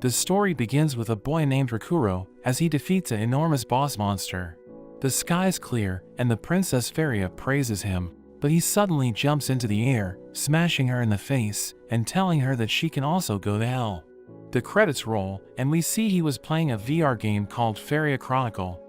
The story begins with a boy named Rakuro as he defeats an enormous boss monster. The sky's clear and the Princess Feria praises him, but he suddenly jumps into the air, smashing her in the face and telling her that she can also go to hell. The credits roll and we see he was playing a VR game called Feria Chronicle.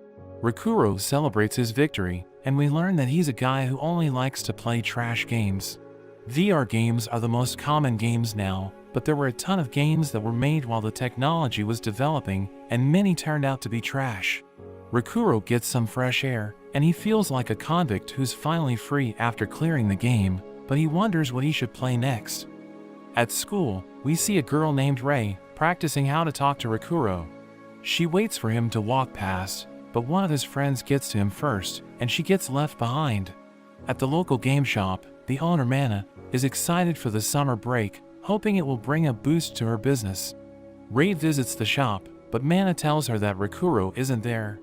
Rakuro celebrates his victory, and we learn that he's a guy who only likes to play trash games. VR games are the most common games now, but there were a ton of games that were made while the technology was developing, and many turned out to be trash. Rakuro gets some fresh air, and he feels like a convict who's finally free after clearing the game, but he wonders what he should play next. At school, we see a girl named Rei practicing how to talk to Rakuro. She waits for him to walk past, but one of his friends gets to him first, and she gets left behind. At the local game shop, the owner Mana is excited for the summer break, hoping it will bring a boost to her business. Rei visits the shop, but Mana tells her that Rakuro isn't there.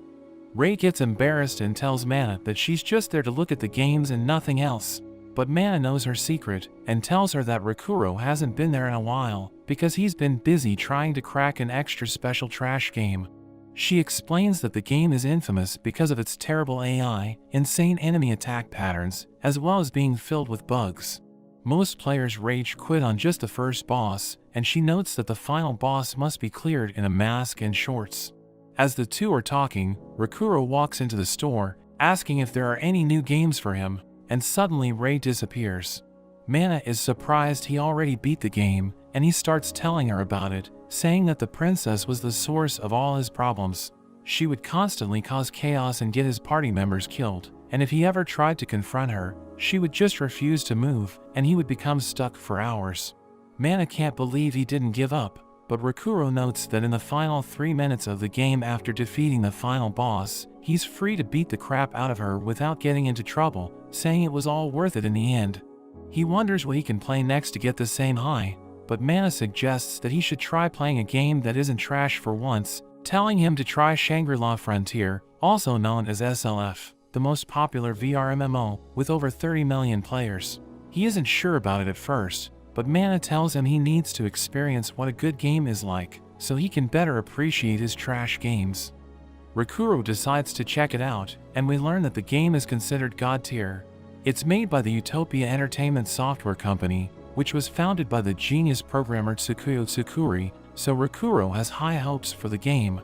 Rei gets embarrassed and tells Mana that she's just there to look at the games and nothing else. But Mana knows her secret and tells her that Rakuro hasn't been there in a while because he's been busy trying to crack an extra special trash game. She explains that the game is infamous because of its terrible AI, insane enemy attack patterns, as well as being filled with bugs. Most players rage quit on just the first boss, and she notes that the final boss must be cleared in a mask and shorts. As the two are talking, Rakuro walks into the store, asking if there are any new games for him, and suddenly Rei disappears. Mana is surprised he already beat the game, and he starts telling her about it, saying that the princess was the source of all his problems. She would constantly cause chaos and get his party members killed, and if he ever tried to confront her, she would just refuse to move, and he would become stuck for hours. Mana can't believe he didn't give up, but Rakuro notes that in the final 3 minutes of the game after defeating the final boss, he's free to beat the crap out of her without getting into trouble, saying it was all worth it in the end. He wonders what he can play next to get the same high, but Mana suggests that he should try playing a game that isn't trash for once, telling him to try Shangri-La Frontier, also known as SLF, the most popular VR MMO, with over 30 million players. He isn't sure about it at first, but Mana tells him he needs to experience what a good game is like, so he can better appreciate his trash games. Rakuro decides to check it out, and we learn that the game is considered God tier. It's made by the Utopia Entertainment Software Company, which was founded by the genius programmer Tsukuyo Tsukuri, so Rakuro has high hopes for the game.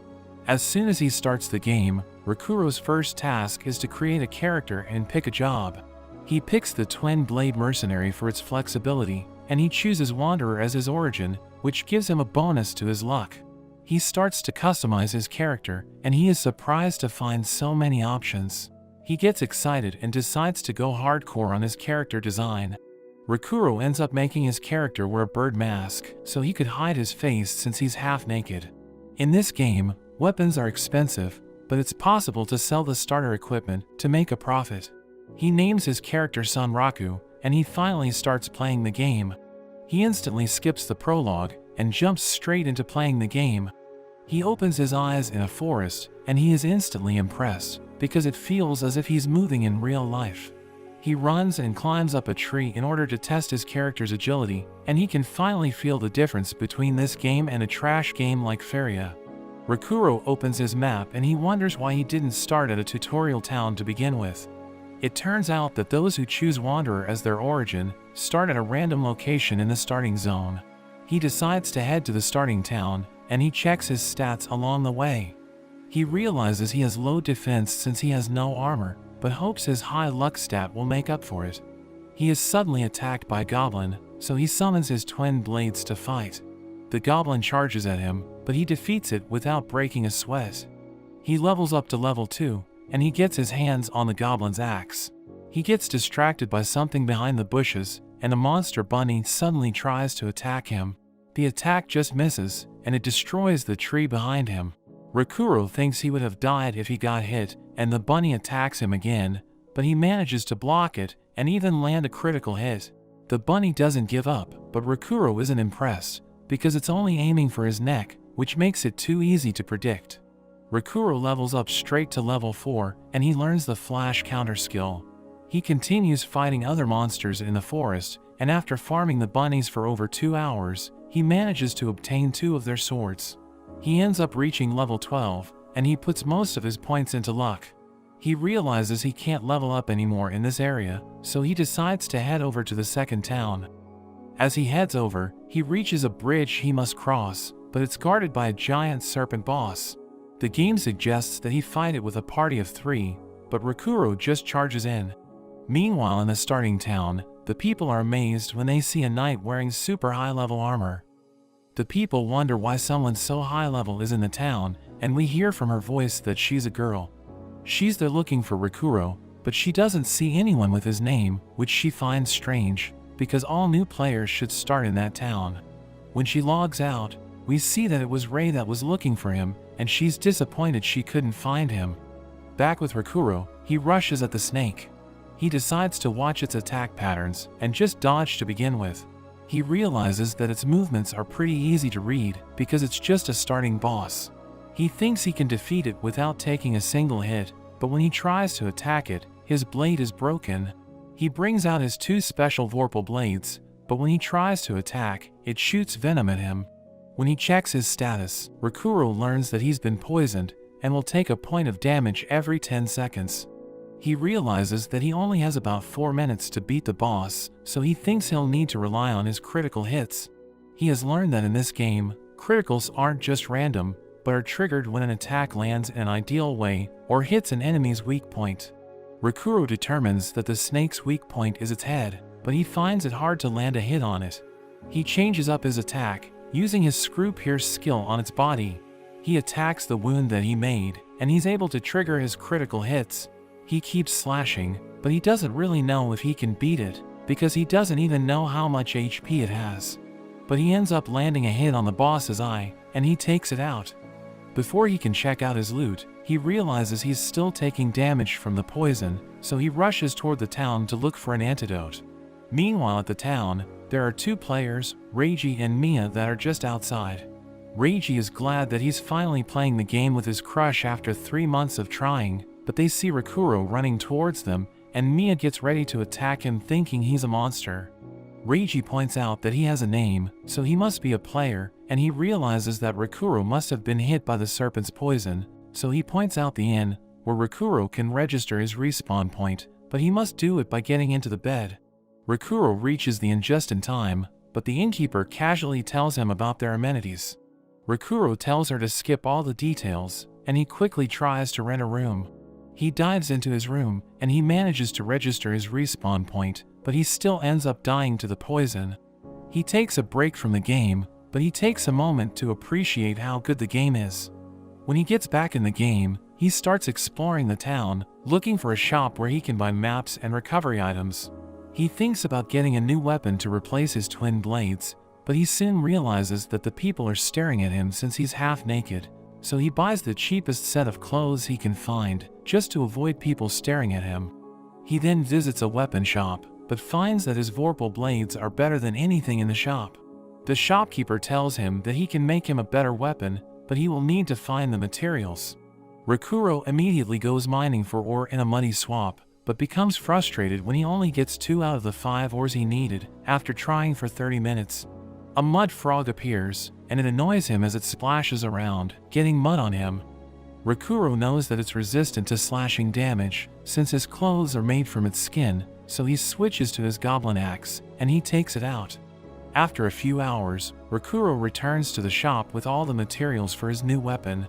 As soon as he starts the game, Rakuro's first task is to create a character and pick a job. He picks the Twin Blade Mercenary for its flexibility, and he chooses Wanderer as his origin, which gives him a bonus to his luck. He starts to customize his character, and he is surprised to find so many options. He gets excited and decides to go hardcore on his character design. Rakuro ends up making his character wear a bird mask, so he could hide his face since he's half naked. In this game, weapons are expensive, but it's possible to sell the starter equipment to make a profit. He names his character Sanraku, and he finally starts playing the game. He instantly skips the prologue and jumps straight into playing the game. He opens his eyes in a forest, and he is instantly impressed, because it feels as if he's moving in real life. He runs and climbs up a tree in order to test his character's agility, and he can finally feel the difference between this game and a trash game like Feria. Rakuro opens his map and he wonders why he didn't start at a tutorial town to begin with. It turns out that those who choose Wanderer as their origin start at a random location in the starting zone. He decides to head to the starting town, and he checks his stats along the way. He realizes he has low defense since he has no armor, but hopes his high luck stat will make up for it. He is suddenly attacked by a goblin, so he summons his twin blades to fight. The goblin charges at him, but he defeats it without breaking a sweat. He levels up to level 2, and he gets his hands on the goblin's axe. He gets distracted by something behind the bushes, and a monster bunny suddenly tries to attack him. The attack just misses, and it destroys the tree behind him. Rakuro thinks he would have died if he got hit, and the bunny attacks him again, but he manages to block it and even land a critical hit. The bunny doesn't give up, but Rakuro isn't impressed, because it's only aiming for his neck, which makes it too easy to predict. Rakuro levels up straight to level 4, and he learns the flash counter skill. He continues fighting other monsters in the forest, and after farming the bunnies for over 2 hours, he manages to obtain 2 of their swords. He ends up reaching level 12, and he puts most of his points into luck. He realizes he can't level up anymore in this area, so he decides to head over to the second town. As he heads over, he reaches a bridge he must cross, but it's guarded by a giant serpent boss. The game suggests that he fight it with a party of 3, but Rakuro just charges in. Meanwhile, in the starting town, the people are amazed when they see a knight wearing super high-level armor. The people wonder why someone so high-level is in the town, and we hear from her voice that she's a girl. She's there looking for Rakuro, but she doesn't see anyone with his name, which she finds strange, because all new players should start in that town. When she logs out, we see that it was Rei that was looking for him, and she's disappointed she couldn't find him. Back with Rakuro, he rushes at the snake. He decides to watch its attack patterns and just dodge to begin with. He realizes that its movements are pretty easy to read because it's just a starting boss. He thinks he can defeat it without taking a single hit, but when he tries to attack it, his blade is broken. He brings out his 2 special Vorpal blades, but when he tries to attack, it shoots venom at him. When he checks his status, Rakuro learns that he's been poisoned and will take a point of damage every 10 seconds. He realizes that he only has about 4 minutes to beat the boss, so he thinks he'll need to rely on his critical hits. He has learned that in this game, criticals aren't just random, but are triggered when an attack lands in an ideal way or hits an enemy's weak point. Rakuro determines that the snake's weak point is its head, but he finds it hard to land a hit on it. He changes up his attack, using his screw pierce skill on its body. He attacks the wound that he made, and he's able to trigger his critical hits. He keeps slashing, but he doesn't really know if he can beat it, because he doesn't even know how much HP it has. But he ends up landing a hit on the boss's eye, and he takes it out. Before he can check out his loot, he realizes he's still taking damage from the poison, so he rushes toward the town to look for an antidote. Meanwhile at the town, there are 2 players, Reiji and Mia, that are just outside. Reiji is glad that he's finally playing the game with his crush after 3 months of trying, but they see Rakuro running towards them, and Mia gets ready to attack him thinking he's a monster. Reiji points out that he has a name, so he must be a player, and he realizes that Rakuro must have been hit by the serpent's poison, so he points out the inn, where Rakuro can register his respawn point, but he must do it by getting into the bed. Rakuro reaches the inn just in time, but the innkeeper casually tells him about their amenities. Rakuro tells her to skip all the details, and he quickly tries to rent a room. He dives into his room, and he manages to register his respawn point, but he still ends up dying to the poison. He takes a break from the game, but he takes a moment to appreciate how good the game is. When he gets back in the game, he starts exploring the town, looking for a shop where he can buy maps and recovery items. He thinks about getting a new weapon to replace his twin blades, but he soon realizes that the people are staring at him since he's half naked, so he buys the cheapest set of clothes he can find, just to avoid people staring at him. He then visits a weapon shop, but finds that his Vorpal blades are better than anything in the shop. The shopkeeper tells him that he can make him a better weapon, but he will need to find the materials. Rakuro immediately goes mining for ore in a muddy swamp, but becomes frustrated when he only gets 2 out of the 5 ores he needed, after trying for 30 minutes. A mud frog appears, and it annoys him as it splashes around, getting mud on him. Rakuro knows that it's resistant to slashing damage, since his clothes are made from its skin, so he switches to his goblin axe, and he takes it out. After a few hours, Rakuro returns to the shop with all the materials for his new weapon.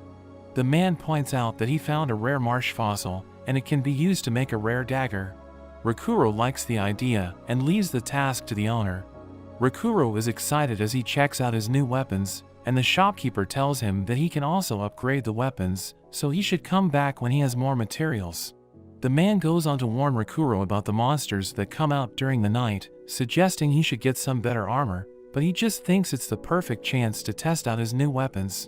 The man points out that he found a rare marsh fossil, and it can be used to make a rare dagger. Rakuro likes the idea, and leaves the task to the owner. Rakuro is excited as he checks out his new weapons, and the shopkeeper tells him that he can also upgrade the weapons, so he should come back when he has more materials. The man goes on to warn Rakuro about the monsters that come out during the night, suggesting he should get some better armor, but he just thinks it's the perfect chance to test out his new weapons.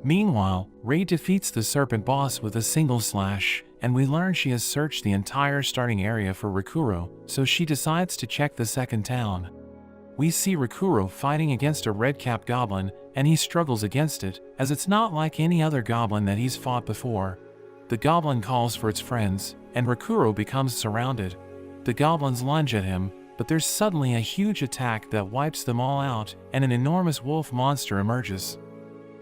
Meanwhile, Rei defeats the serpent boss with a single slash, and we learn she has searched the entire starting area for Rakuro, so she decides to check the second town. We see Rakuro fighting against a red-capped goblin, and he struggles against it, as it's not like any other goblin that he's fought before. The goblin calls for its friends, and Rakuro becomes surrounded. The goblins lunge at him, but there's suddenly a huge attack that wipes them all out, and an enormous wolf monster emerges.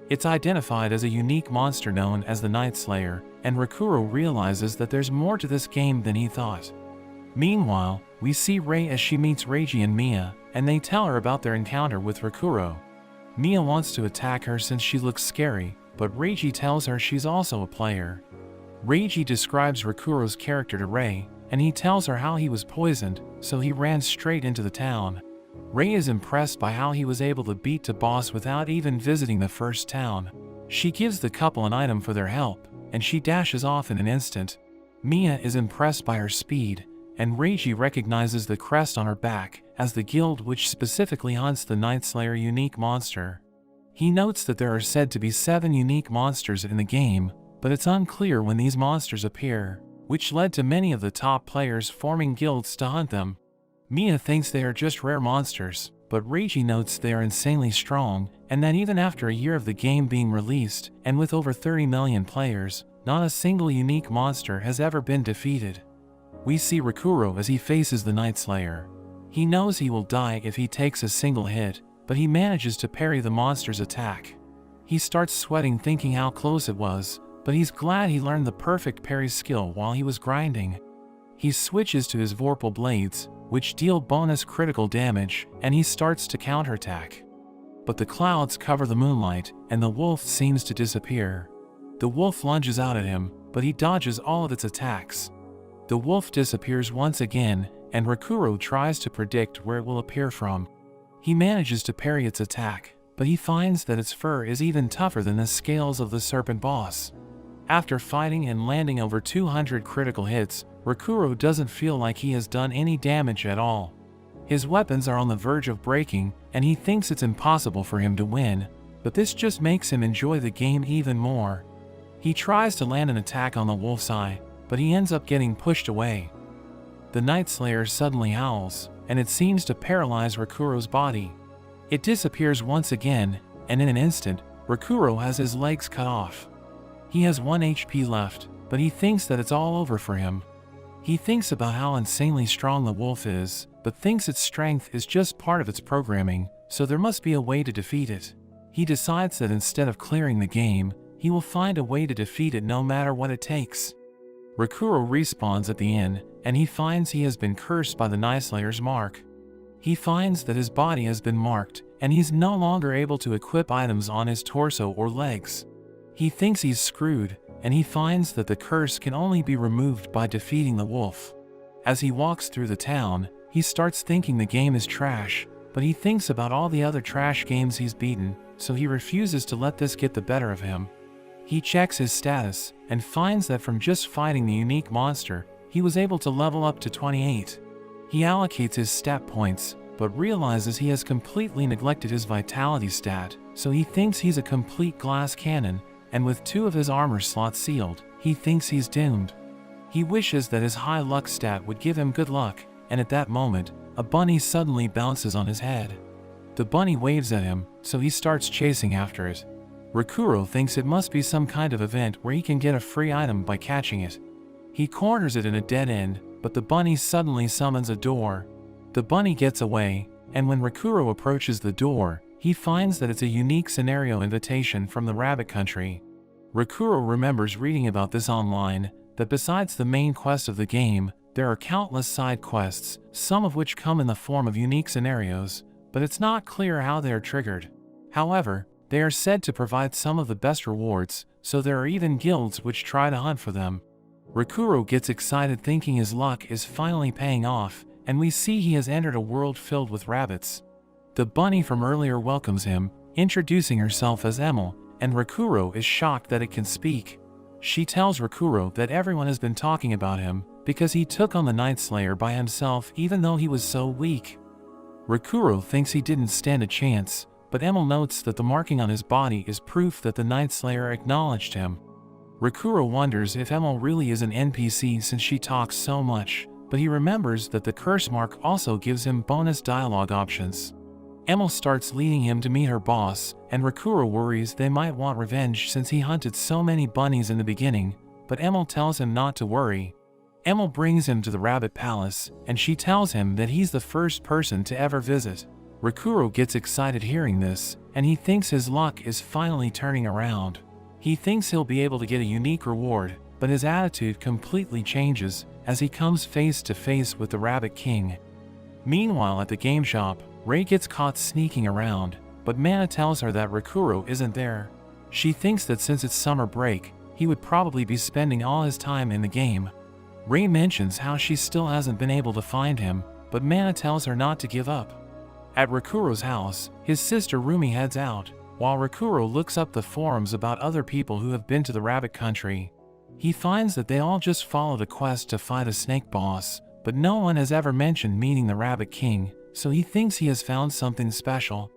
It's identified as a unique monster known as the Night Slayer, and Rakuro realizes that there's more to this game than he thought. Meanwhile, we see Rei as she meets Reiji and Mia, and they tell her about their encounter with Rakuro. Mia wants to attack her since she looks scary, but Reiji tells her she's also a player. Reiji describes Rakuro's character to Rei, and he tells her how he was poisoned, so he ran straight into the town. Rei is impressed by how he was able to beat the boss without even visiting the first town. She gives the couple an item for their help, and she dashes off in an instant. Mia is impressed by her speed, and Reiji recognizes the crest on her back as the guild which specifically hunts the Night Slayer unique monster. He notes that there are said to be 7 unique monsters in the game, but it's unclear when these monsters appear, which led to many of the top players forming guilds to hunt them. Mia thinks they are just rare monsters, but Reiji notes they are insanely strong, and that even after a year of the game being released, and with over 30 million players, not a single unique monster has ever been defeated. We see Rakuro as he faces the Night Slayer. He knows he will die if he takes a single hit, but he manages to parry the monster's attack. He starts sweating thinking how close it was, but he's glad he learned the perfect parry skill while he was grinding. He switches to his Vorpal Blades, which deal bonus critical damage, and he starts to counterattack. But the clouds cover the moonlight, and the wolf seems to disappear. The wolf lunges out at him, but he dodges all of its attacks. The wolf disappears once again, and Rakuro tries to predict where it will appear from. He manages to parry its attack, but he finds that its fur is even tougher than the scales of the serpent boss. After fighting and landing over 200 critical hits, Rakuro doesn't feel like he has done any damage at all. His weapons are on the verge of breaking, and he thinks it's impossible for him to win, but this just makes him enjoy the game even more. He tries to land an attack on the wolf's eye, but he ends up getting pushed away. The Night Slayer suddenly howls, and it seems to paralyze Rakuro's body. It disappears once again, and in an instant, Rakuro has his legs cut off. He has 1 HP left, but he thinks that it's all over for him. He thinks about how insanely strong the wolf is, but thinks its strength is just part of its programming, so there must be a way to defeat it. He decides that instead of clearing the game, he will find a way to defeat it no matter what it takes. Rakuro respawns at the inn, and he finds he has been cursed by the Night Slayer's mark. He finds that his body has been marked, and he's no longer able to equip items on his torso or legs. He thinks he's screwed, and he finds that the curse can only be removed by defeating the wolf. As he walks through the town, he starts thinking the game is trash, but he thinks about all the other trash games he's beaten, so he refuses to let this get the better of him. He checks his status, and finds that from just fighting the unique monster, he was able to level up to 28. He allocates his stat points, but realizes he has completely neglected his vitality stat, so he thinks he's a complete glass cannon, and with 2 of his armor slots sealed, he thinks he's doomed. He wishes that his high luck stat would give him good luck, and at that moment, a bunny suddenly bounces on his head. The bunny waves at him, so he starts chasing after it. Rakuro thinks it must be some kind of event where he can get a free item by catching it. He corners it in a dead end, but the bunny suddenly summons a door. The bunny gets away, and when Rakuro approaches the door, he finds that it's a unique scenario invitation from the Rabbit Country. Rakuro remembers reading about this online, that besides the main quest of the game, there are countless side quests, some of which come in the form of unique scenarios, but it's not clear how they are triggered. However, they are said to provide some of the best rewards, so there are even guilds which try to hunt for them. Rakuro gets excited thinking his luck is finally paying off, and we see he has entered a world filled with rabbits. The bunny from earlier welcomes him, introducing herself as Emil, and Rakuro is shocked that it can speak. She tells Rakuro that everyone has been talking about him, because he took on the Night Slayer by himself even though he was so weak. Rakuro thinks he didn't stand a chance, but Emil notes that the marking on his body is proof that the Night Slayer acknowledged him. Rakuro wonders if Emil really is an NPC since she talks so much, but he remembers that the curse mark also gives him bonus dialogue options. Emil starts leading him to meet her boss, and Rakuro worries they might want revenge since he hunted so many bunnies in the beginning, but Emil tells him not to worry. Emil brings him to the Rabbit Palace, and she tells him that he's the first person to ever visit. Rakuro gets excited hearing this, and he thinks his luck is finally turning around. He thinks he'll be able to get a unique reward, but his attitude completely changes as he comes face to face with the Rabbit King. Meanwhile, at the game shop, Rei gets caught sneaking around, but Mana tells her that Rakuro isn't there. She thinks that since it's summer break, he would probably be spending all his time in the game. Rei mentions how she still hasn't been able to find him, but Mana tells her not to give up. At Rakuro's house, his sister Rumi heads out, while Rakuro looks up the forums about other people who have been to the Rabbit Country. He finds that they all just followed a quest to fight a snake boss, but no one has ever mentioned meeting the Rabbit King, so he thinks he has found something special.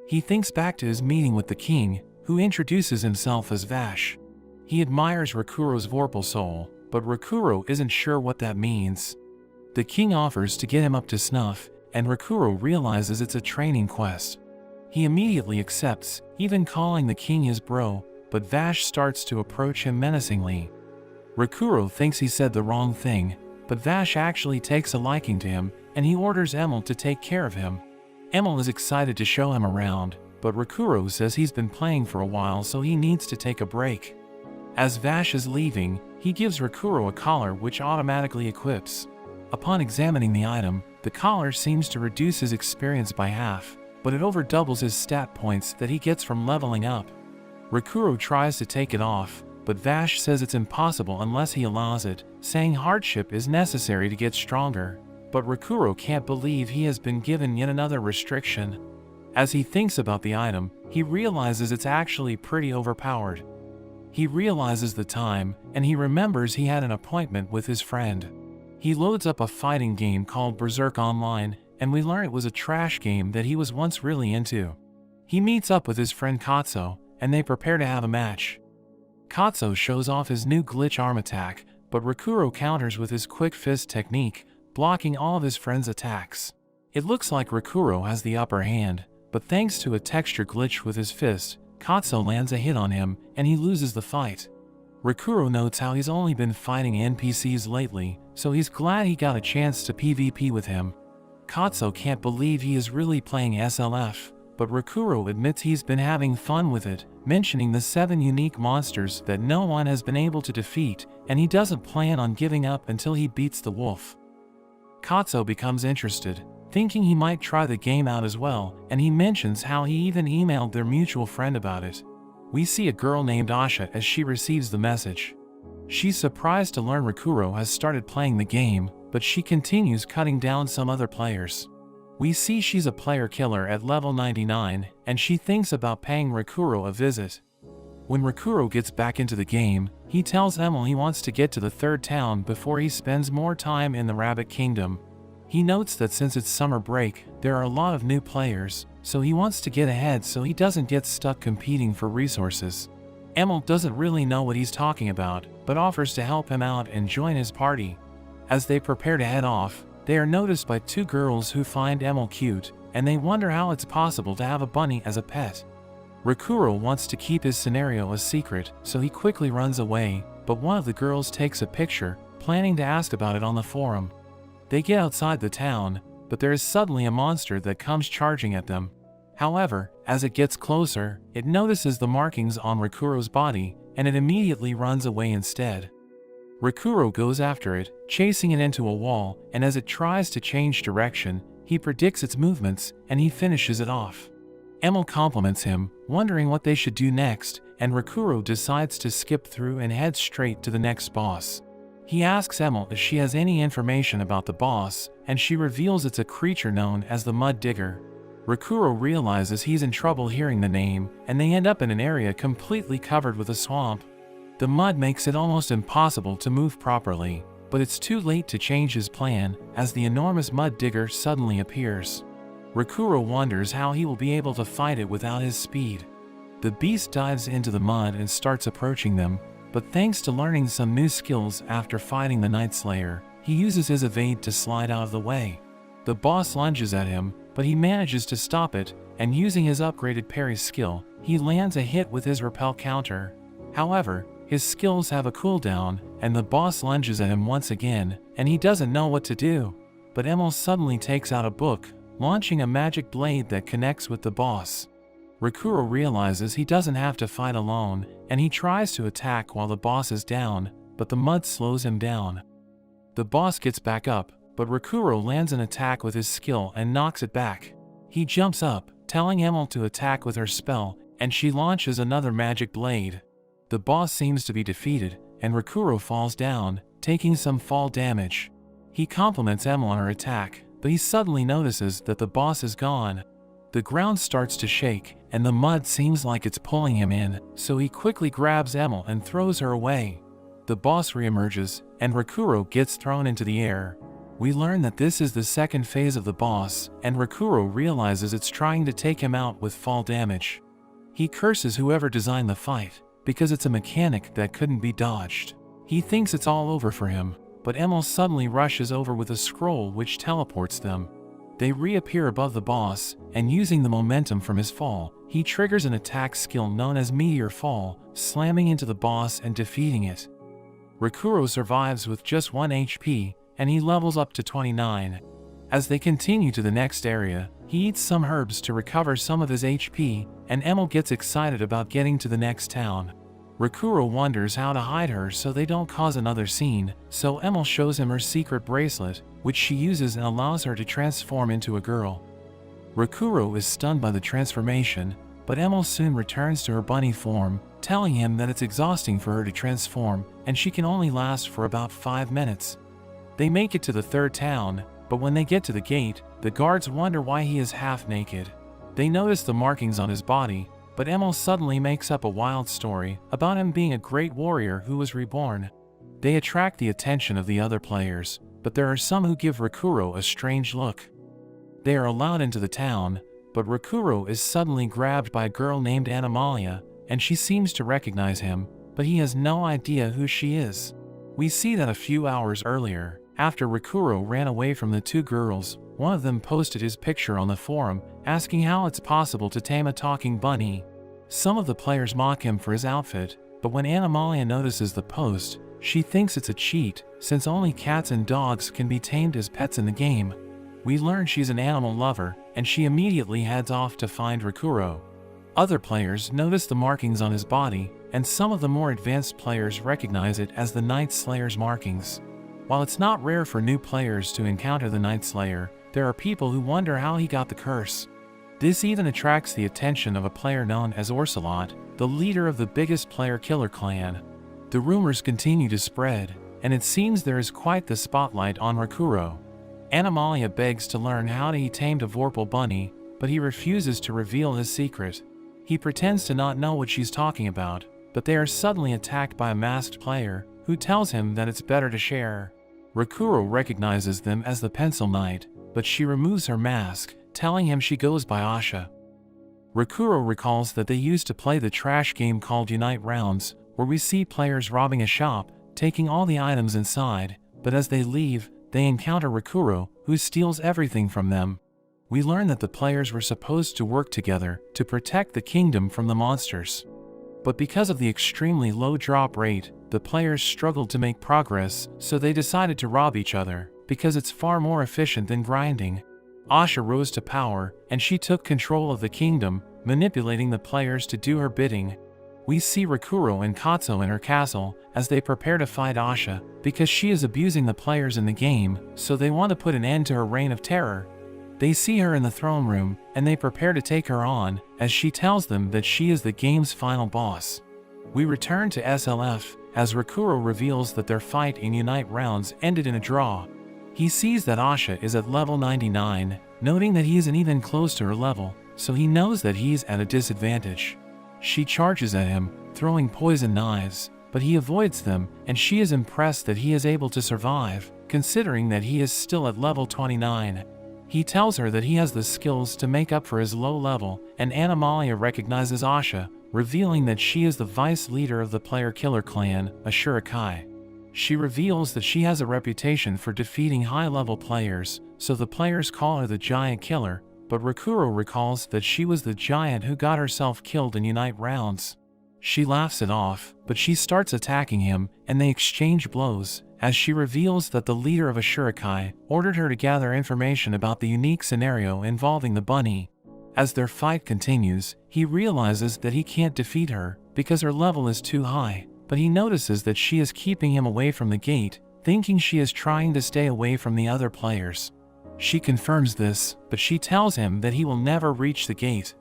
He thinks back to his meeting with the king, who introduces himself as Vash. He admires Rakuro's Vorpal soul, but Rakuro isn't sure what that means. The king offers to get him up to snuff, and Rakuro realizes it's a training quest. He immediately accepts, even calling the king his bro, but Vash starts to approach him menacingly. Rakuro thinks he said the wrong thing, but Vash actually takes a liking to him, and he orders Emil to take care of him. Emil is excited to show him around, but Rakuro says he's been playing for a while so he needs to take a break. As Vash is leaving, he gives Rakuro a collar which automatically equips. Upon examining the item, the collar seems to reduce his experience by half, but it over doubles his stat points that he gets from leveling up. Rakuro tries to take it off, but Vash says it's impossible unless he allows it, saying hardship is necessary to get stronger. But Rakuro can't believe he has been given yet another restriction. As he thinks about the item, he realizes it's actually pretty overpowered. He realizes the time, and he remembers he had an appointment with his friend. He loads up a fighting game called Berserk Online, and we learn it was a trash game that he was once really into. He meets up with his friend Katsuo, and they prepare to have a match. Katsuo shows off his new glitch arm attack, but Rakuro counters with his quick fist technique, blocking all of his friend's attacks. It looks like Rakuro has the upper hand, but thanks to a texture glitch with his fist, Katsuo lands a hit on him, and he loses the fight. Rakuro notes how he's only been fighting NPCs lately, so he's glad he got a chance to PvP with him. Katsuo can't believe he is really playing SLF, but Rakuro admits he's been having fun with it, mentioning the 7 unique monsters that no one has been able to defeat, and he doesn't plan on giving up until he beats the wolf. Katsuo becomes interested, thinking he might try the game out as well, and he mentions how he even emailed their mutual friend about it. We see a girl named Asha as she receives the message. She's surprised to learn Rakuro has started playing the game, but she continues cutting down some other players. We see she's a player killer at level 99, and she thinks about paying Rakuro a visit. When Rakuro gets back into the game, he tells Emil he wants to get to the 3rd town before he spends more time in the Rabbit Kingdom. He notes that since it's summer break, there are a lot of new players, so he wants to get ahead so he doesn't get stuck competing for resources. Emil doesn't really know what he's talking about, but offers to help him out and join his party. As they prepare to head off, they are noticed by 2 girls who find Emil cute, and they wonder how it's possible to have a bunny as a pet. Rakuro wants to keep his scenario a secret, so he quickly runs away, but one of the girls takes a picture, planning to ask about it on the forum. They get outside the town, but there is suddenly a monster that comes charging at them. However, as it gets closer, it notices the markings on Rakuro's body, and it immediately runs away instead. Rakuro goes after it, chasing it into a wall, and as it tries to change direction, he predicts its movements, and he finishes it off. Emil compliments him, wondering what they should do next, and Rakuro decides to skip through and head straight to the next boss. He asks Emil if she has any information about the boss, and she reveals it's a creature known as the Mud Digger. Rakuro realizes he's in trouble hearing the name, and they end up in an area completely covered with a swamp. The mud makes it almost impossible to move properly, but it's too late to change his plan, as the enormous Mud Digger suddenly appears. Rakuro wonders how he will be able to fight it without his speed. The beast dives into the mud and starts approaching them, but thanks to learning some new skills after fighting the Night Slayer, he uses his evade to slide out of the way. The boss lunges at him, but he manages to stop it, and using his upgraded parry skill, he lands a hit with his repel counter. However, his skills have a cooldown, and the boss lunges at him once again, and he doesn't know what to do. But Emil suddenly takes out a book, launching a magic blade that connects with the boss. Rakuro realizes he doesn't have to fight alone, and he tries to attack while the boss is down, but the mud slows him down. The boss gets back up, but Rakuro lands an attack with his skill and knocks it back. He jumps up, telling Emil to attack with her spell, and she launches another magic blade. The boss seems to be defeated, and Rakuro falls down, taking some fall damage. He compliments Emil on her attack, but he suddenly notices that the boss is gone. The ground starts to shake, and the mud seems like it's pulling him in, so he quickly grabs Emil and throws her away. The boss reemerges, and Rakuro gets thrown into the air. We learn that this is the second phase of the boss, and Rakuro realizes it's trying to take him out with fall damage. He curses whoever designed the fight, because it's a mechanic that couldn't be dodged. He thinks it's all over for him, but Emil suddenly rushes over with a scroll which teleports them. They reappear above the boss, and using the momentum from his fall, he triggers an attack skill known as Meteor Fall, slamming into the boss and defeating it. Rakuro survives with just 1 HP, and he levels up to 29. As they continue to the next area, he eats some herbs to recover some of his HP, and Emil gets excited about getting to the next town. Rakuro wonders how to hide her so they don't cause another scene, so Emil shows him her secret bracelet, which she uses and allows her to transform into a girl. Rakuro is stunned by the transformation, but Emil soon returns to her bunny form, telling him that it's exhausting for her to transform, and she can only last for about 5 minutes. They make it to the third town, but when they get to the gate, the guards wonder why he is half naked. They notice the markings on his body, but Emil suddenly makes up a wild story about him being a great warrior who was reborn. They attract the attention of the other players, but there are some who give Rakuro a strange look. They are allowed into the town, but Rakuro is suddenly grabbed by a girl named Animalia, and she seems to recognize him, but he has no idea who she is. We see that a few hours earlier, after Rakuro ran away from the two girls, one of them posted his picture on the forum, asking how it's possible to tame a talking bunny. Some of the players mock him for his outfit, but when Animalia notices the post, she thinks it's a cheat, since only cats and dogs can be tamed as pets in the game. We learn she's an animal lover, and she immediately heads off to find Rakuro. Other players notice the markings on his body, and some of the more advanced players recognize it as the Night Slayer's markings. While it's not rare for new players to encounter the Night Slayer, there are people who wonder how he got the curse. This even attracts the attention of a player known as Orcelot, the leader of the biggest player-killer clan. The rumors continue to spread, and it seems there is quite the spotlight on Rakuro. Animalia begs to learn how he tamed a Vorpal bunny, but he refuses to reveal his secret. He pretends to not know what she's talking about, but they are suddenly attacked by a masked player, who tells him that it's better to share. Rakuro recognizes them as the Pencil Knight, but she removes her mask, telling him she goes by Asha. Rakuro recalls that they used to play the trash game called Unite Rounds, where we see players robbing a shop, taking all the items inside, but as they leave, they encounter Rakuro, who steals everything from them. We learn that the players were supposed to work together to protect the kingdom from the monsters. But because of the extremely low drop rate, the players struggled to make progress, so they decided to rob each other, because it's far more efficient than grinding. Asha rose to power, and she took control of the kingdom, manipulating the players to do her bidding. We see Rakuro and Katsu in her castle, as they prepare to fight Asha, because she is abusing the players in the game, so they want to put an end to her reign of terror. They see her in the throne room, and they prepare to take her on, as she tells them that she is the game's final boss. We return to SLF, as Rakuro reveals that their fight in Unite Rounds ended in a draw. He sees that Asha is at level 99, noting that he isn't even close to her level, so he knows that he's at a disadvantage. She charges at him, throwing poison knives, but he avoids them, and she is impressed that he is able to survive, considering that he is still at level 29. He tells her that he has the skills to make up for his low level, and Animalia recognizes Asha, revealing that she is the vice leader of the player-killer clan, Ashura Kai. She reveals that she has a reputation for defeating high-level players, so the players call her the Giant Killer, but Rakuro recalls that she was the giant who got herself killed in Unite Rounds. She laughs it off, but she starts attacking him, and they exchange blows, as she reveals that the leader of Ashurakai ordered her to gather information about the unique scenario involving the bunny. As their fight continues, he realizes that he can't defeat her, because her level is too high, but he notices that she is keeping him away from the gate, thinking she is trying to stay away from the other players. She confirms this, but she tells him that he will never reach the gate.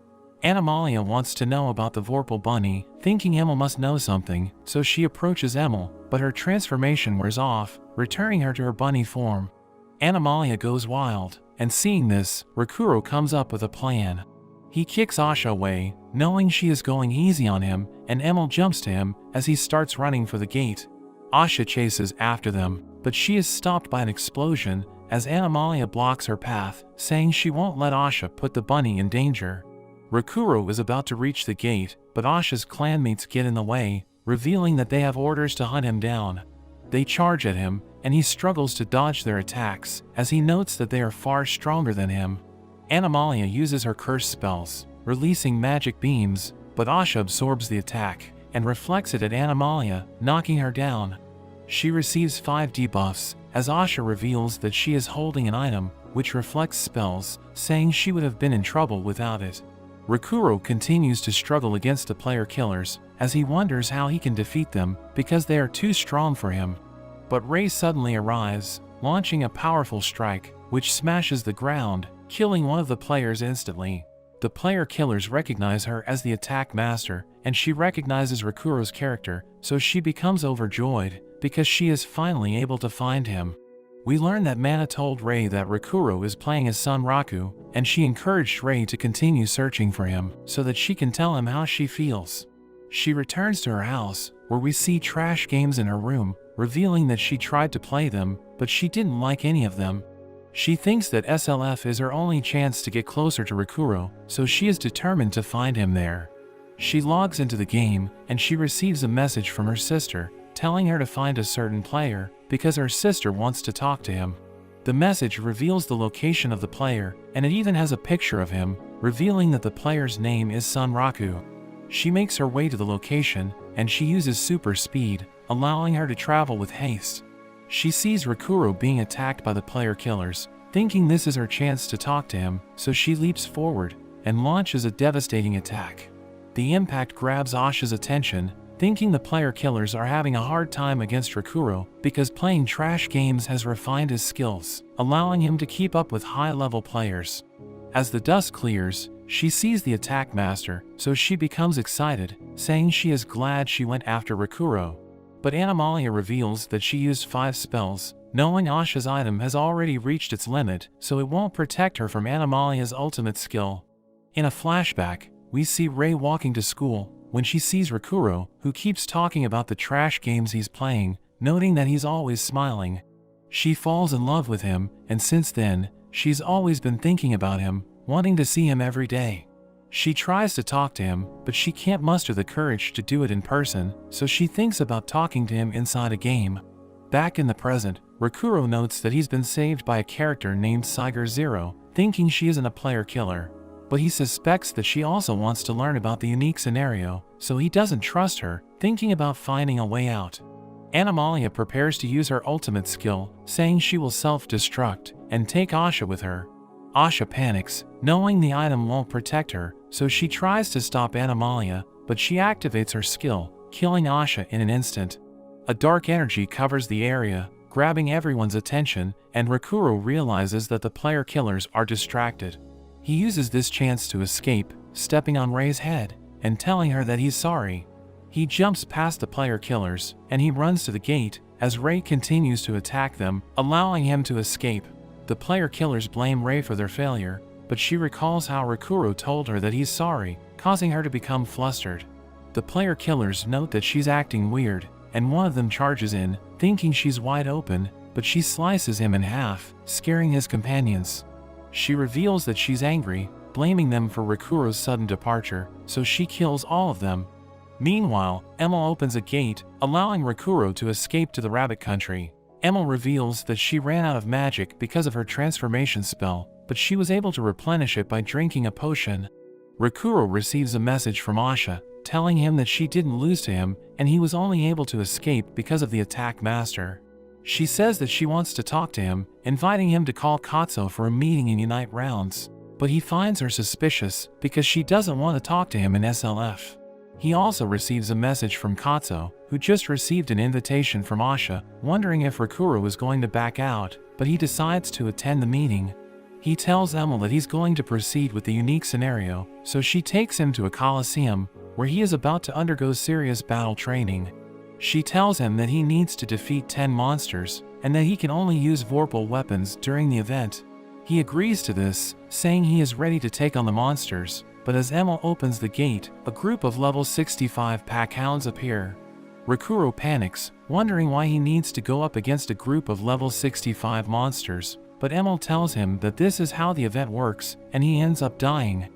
Animalia wants to know about the Vorpal bunny, thinking Emil must know something, so she approaches Emil, but her transformation wears off, returning her to her bunny form. Animalia goes wild, and seeing this, Rakuro comes up with a plan. He kicks Asha away, knowing she is going easy on him, and Emil jumps to him as he starts running for the gate. Asha chases after them, but she is stopped by an explosion as Animalia blocks her path, saying she won't let Asha put the bunny in danger. Rakuro is about to reach the gate, but Asha's clanmates get in the way, revealing that they have orders to hunt him down. They charge at him, and he struggles to dodge their attacks, as he notes that they are far stronger than him. Animalia uses her curse spells, releasing magic beams, but Asha absorbs the attack, and reflects it at Animalia, knocking her down. She receives 5 debuffs, as Asha reveals that she is holding an item, which reflects spells, saying she would have been in trouble without it. Rakuro continues to struggle against the player killers, as he wonders how he can defeat them because they are too strong for him. But Rei suddenly arrives, launching a powerful strike, which smashes the ground, killing one of the players instantly. The player killers recognize her as the attack master, and she recognizes Rakuro's character, so she becomes overjoyed, because she is finally able to find him. We learn that Mana told Rei that Rakuro is playing his son Raku, and she encouraged Rei to continue searching for him, so that she can tell him how she feels. She returns to her house, where we see trash games in her room, revealing that she tried to play them, but she didn't like any of them. She thinks that SLF is her only chance to get closer to Rakuro, so she is determined to find him there. She logs into the game, and she receives a message from her sister, telling her to find a certain player, because her sister wants to talk to him. The message reveals the location of the player, and it even has a picture of him, revealing that the player's name is Son Raku. She makes her way to the location, and she uses super speed, allowing her to travel with haste. She sees Rakuro being attacked by the player killers, thinking this is her chance to talk to him, so she leaps forward, and launches a devastating attack. The impact grabs Asha's attention, thinking the player killers are having a hard time against Rakuro because playing trash games has refined his skills, allowing him to keep up with high-level players. As the dust clears, she sees the attack master, so she becomes excited, saying she is glad she went after Rakuro. But Animalia reveals that she used 5 spells, knowing Asha's item has already reached its limit, so it won't protect her from Animalia's ultimate skill. In a flashback, we see Rei walking to school, when she sees Rakuro, who keeps talking about the trash games he's playing, noting that he's always smiling. She falls in love with him, and since then, she's always been thinking about him, wanting to see him every day. She tries to talk to him, but she can't muster the courage to do it in person, so she thinks about talking to him inside a game. Back in the present, Rakuro notes that he's been saved by a character named Saiger Zero, thinking she isn't a player killer. But he suspects that she also wants to learn about the unique scenario, so he doesn't trust her, thinking about finding a way out. Animalia prepares to use her ultimate skill, saying she will self-destruct, and take Asha with her. Asha panics, knowing the item won't protect her, so she tries to stop Animalia, but she activates her skill, killing Asha in an instant. A dark energy covers the area, grabbing everyone's attention, and Rakuro realizes that the player killers are distracted. He uses this chance to escape, stepping on Rei's head, and telling her that he's sorry. He jumps past the player killers, and he runs to the gate, as Rei continues to attack them, allowing him to escape. The player killers blame Rei for their failure, but she recalls how Rakuro told her that he's sorry, causing her to become flustered. The player killers note that she's acting weird, and one of them charges in, thinking she's wide open, but she slices him in half, scaring his companions. She reveals that she's angry, blaming them for Rakuro's sudden departure, so she kills all of them. Meanwhile, Emil opens a gate, allowing Rakuro to escape to the rabbit country. Emil reveals that she ran out of magic because of her transformation spell, but she was able to replenish it by drinking a potion. Rakuro receives a message from Asha, telling him that she didn't lose to him and he was only able to escape because of the attack master. She says that she wants to talk to him, inviting him to call Katsuo for a meeting and unite rounds. But he finds her suspicious because she doesn't want to talk to him in SLF. He also receives a message from Katsuo, who just received an invitation from Asha, wondering if Rikuru is going to back out, but he decides to attend the meeting. He tells Emil that he's going to proceed with the unique scenario, so she takes him to a coliseum, where he is about to undergo serious battle training. She tells him that he needs to defeat 10 monsters, and that he can only use Vorpal weapons during the event. He agrees to this, saying he is ready to take on the monsters, but as Emil opens the gate, a group of level 65 pack hounds appear. Rikuru panics, wondering why he needs to go up against a group of level 65 monsters, but Emil tells him that this is how the event works, and he ends up dying.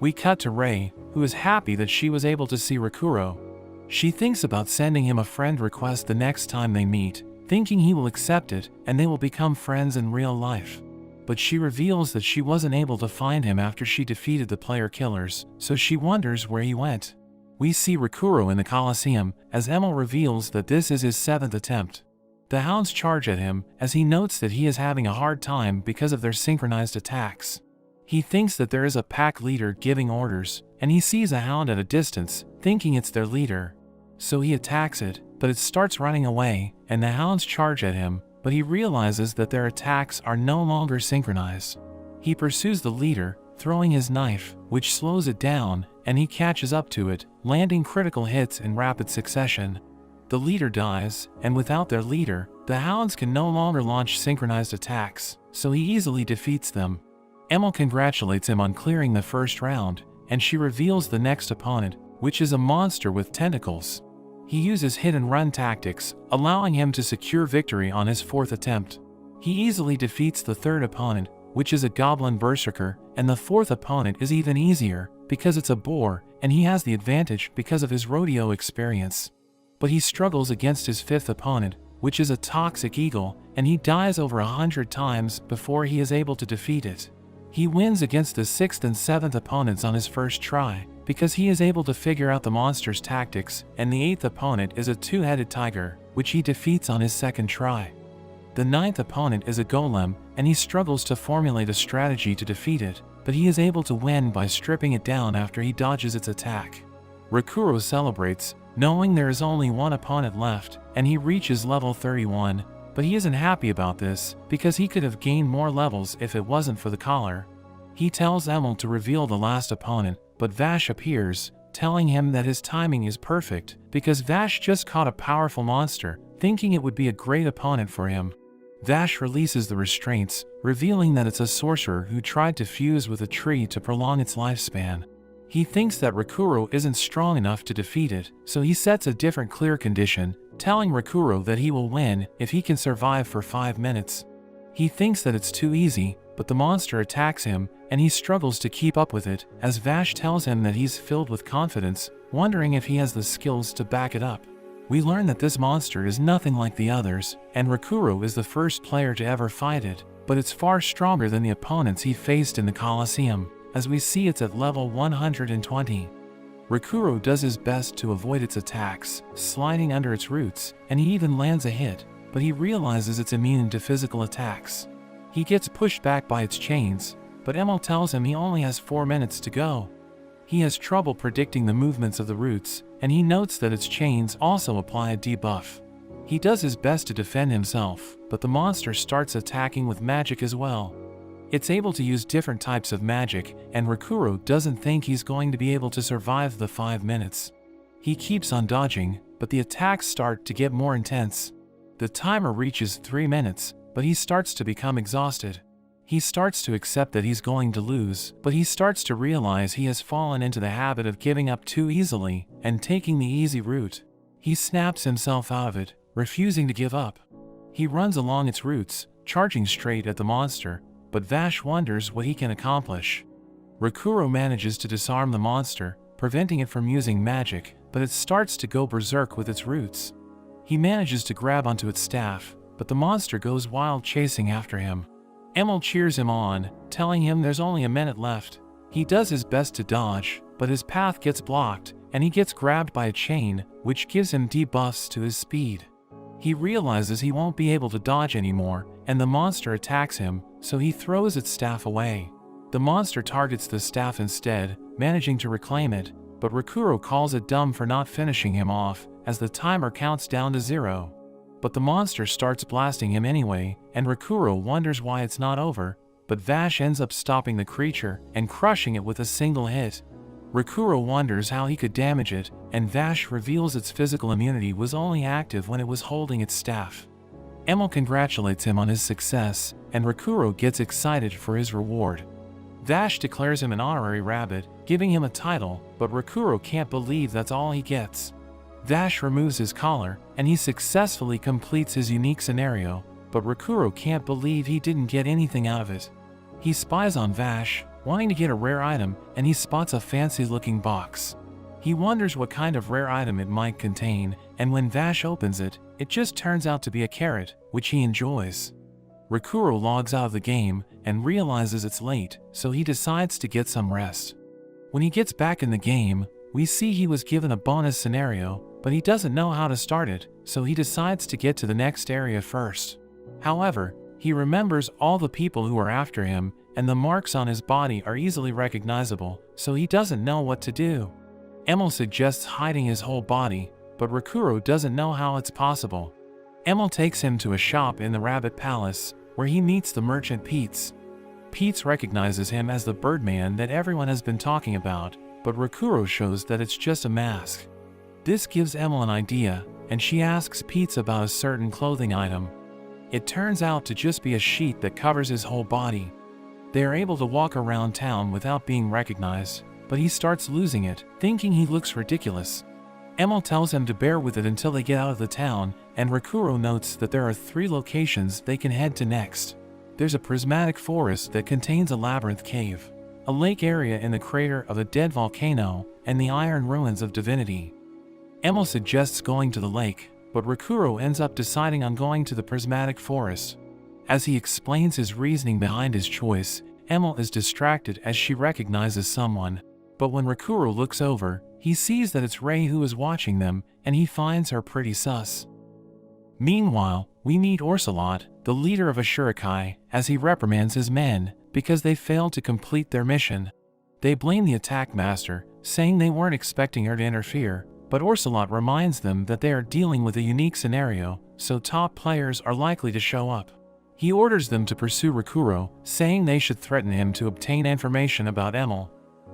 We cut to Rei, who is happy that she was able to see Rikuru. She thinks about sending him a friend request the next time they meet, thinking he will accept it and they will become friends in real life. But she reveals that she wasn't able to find him after she defeated the player killers, so she wonders where he went. We see Rikuru in the Colosseum, as Emil reveals that this is his 7th attempt. The hounds charge at him, as he notes that he is having a hard time because of their synchronized attacks. He thinks that there is a pack leader giving orders, and he sees a hound at a distance, thinking it's their leader. So he attacks it, but it starts running away, and the hounds charge at him, but he realizes that their attacks are no longer synchronized. He pursues the leader, throwing his knife, which slows it down, and he catches up to it, landing critical hits in rapid succession. The leader dies, and without their leader, the hounds can no longer launch synchronized attacks, so he easily defeats them. Emil congratulates him on clearing the first round, and she reveals the next opponent, which is a monster with tentacles. He uses hit-and-run tactics, allowing him to secure victory on his 4th attempt. He easily defeats the 3rd opponent, which is a goblin berserker, and the 4th opponent is even easier, because it's a boar, and he has the advantage because of his rodeo experience. But he struggles against his 5th opponent, which is a toxic eagle, and he dies over 100 times before he is able to defeat it. He wins against the 6th and 7th opponents on his first try, because he is able to figure out the monster's tactics, and the 8th opponent is a 2-headed tiger, which he defeats on his 2nd try. The 9th opponent is a golem, and he struggles to formulate a strategy to defeat it, but he is able to win by stripping it down after he dodges its attack. Rikuru celebrates, knowing there is only one opponent left, and he reaches level 31, but he isn't happy about this, because he could have gained more levels if it wasn't for the collar. He tells Emil to reveal the last opponent, but Vash appears, telling him that his timing is perfect, because Vash just caught a powerful monster, thinking it would be a great opponent for him. Vash releases the restraints, revealing that it's a sorcerer who tried to fuse with a tree to prolong its lifespan. He thinks that Rikuru isn't strong enough to defeat it, so he sets a different clear condition, telling Rikuru that he will win if he can survive for 5 minutes. He thinks that it's too easy, but the monster attacks him, and he struggles to keep up with it, as Vash tells him that he's filled with confidence, wondering if he has the skills to back it up. We learn that this monster is nothing like the others, and Rikuru is the first player to ever fight it, but it's far stronger than the opponents he faced in the Colosseum, as we see it's at level 120. Rikuru does his best to avoid its attacks, sliding under its roots, and he even lands a hit, but he realizes it's immune to physical attacks. He gets pushed back by its chains, but Emil tells him he only has 4 minutes to go. He has trouble predicting the movements of the roots, and he notes that its chains also apply a debuff. He does his best to defend himself, but the monster starts attacking with magic as well. It's able to use different types of magic, and Rikuru doesn't think he's going to be able to survive the 5 minutes. He keeps on dodging, but the attacks start to get more intense. The timer reaches 3 minutes, but he starts to become exhausted. He starts to accept that he's going to lose, but he starts to realize he has fallen into the habit of giving up too easily and taking the easy route. He snaps himself out of it, refusing to give up. He runs along its roots, charging straight at the monster, but Vash wonders what he can accomplish. Rikuru manages to disarm the monster, preventing it from using magic, but it starts to go berserk with its roots. He manages to grab onto its staff, but the monster goes wild chasing after him. Emil cheers him on, telling him there's only a minute left. He does his best to dodge, but his path gets blocked, and he gets grabbed by a chain, which gives him debuffs to his speed. He realizes he won't be able to dodge anymore, and the monster attacks him, so he throws its staff away. The monster targets the staff instead, managing to reclaim it, but Rakuro calls it dumb for not finishing him off, as the timer counts down to 0. But the monster starts blasting him anyway, and Rakuro wonders why it's not over, but Vash ends up stopping the creature and crushing it with a single hit. Rakuro wonders how he could damage it, and Vash reveals its physical immunity was only active when it was holding its staff. Emil congratulates him on his success, and Rakuro gets excited for his reward. Vash declares him an honorary rabbit, giving him a title, but Rakuro can't believe that's all he gets. Vash removes his collar, and he successfully completes his unique scenario, but Rakuro can't believe he didn't get anything out of it. He spies on Vash, wanting to get a rare item, and he spots a fancy-looking box. He wonders what kind of rare item it might contain, and when Vash opens it, it just turns out to be a carrot, which he enjoys. Rakuro logs out of the game and realizes it's late, so he decides to get some rest. When he gets back in the game, we see he was given a bonus scenario, but he doesn't know how to start it, so he decides to get to the next area first. However, he remembers all the people who are after him, and the marks on his body are easily recognizable, so he doesn't know what to do. Emil suggests hiding his whole body, but Rakuro doesn't know how it's possible. Emil takes him to a shop in the Rabbit Palace, where he meets the merchant Peets. Peets recognizes him as the Birdman that everyone has been talking about, but Rakuro shows that it's just a mask. This gives Emil an idea, and she asks Peets about a certain clothing item. It turns out to just be a sheet that covers his whole body. They are able to walk around town without being recognized, but he starts losing it, thinking he looks ridiculous. Emil tells him to bear with it until they get out of the town, and Rakuro notes that there are 3 locations they can head to next. There's a prismatic forest that contains a labyrinth cave, a lake area in the crater of a dead volcano, and the iron ruins of Divinity. Emil suggests going to the lake, but Rakuro ends up deciding on going to the prismatic forest. As he explains his reasoning behind his choice, Emil is distracted as she recognizes someone, but when Rakuro looks over, he sees that it's Rei who is watching them, and he finds her pretty sus. Meanwhile, we meet Orsalot, the leader of Ashurikai, as he reprimands his men because they failed to complete their mission. They blame the attack master, saying they weren't expecting her to interfere, but Orsalot reminds them that they are dealing with a unique scenario, so top players are likely to show up. He orders them to pursue Rakuro, saying they should threaten him to obtain information about Emil.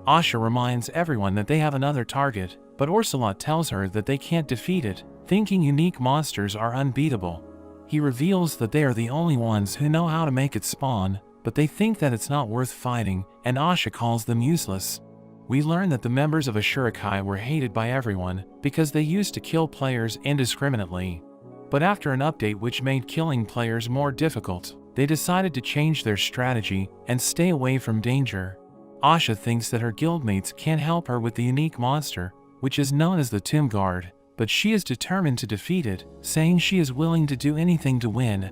Asha reminds everyone that they have another target, but Orsalot tells her that they can't defeat it, thinking unique monsters are unbeatable. He reveals that they are the only ones who know how to make it spawn, but they think that it's not worth fighting, and Asha calls them useless. We learn that the members of Ashurikai were hated by everyone because they used to kill players indiscriminately. But after an update which made killing players more difficult, they decided to change their strategy and stay away from danger. Asha thinks that her guildmates can't help her with the unique monster, which is known as the Tomb Guard, but she is determined to defeat it, saying she is willing to do anything to win.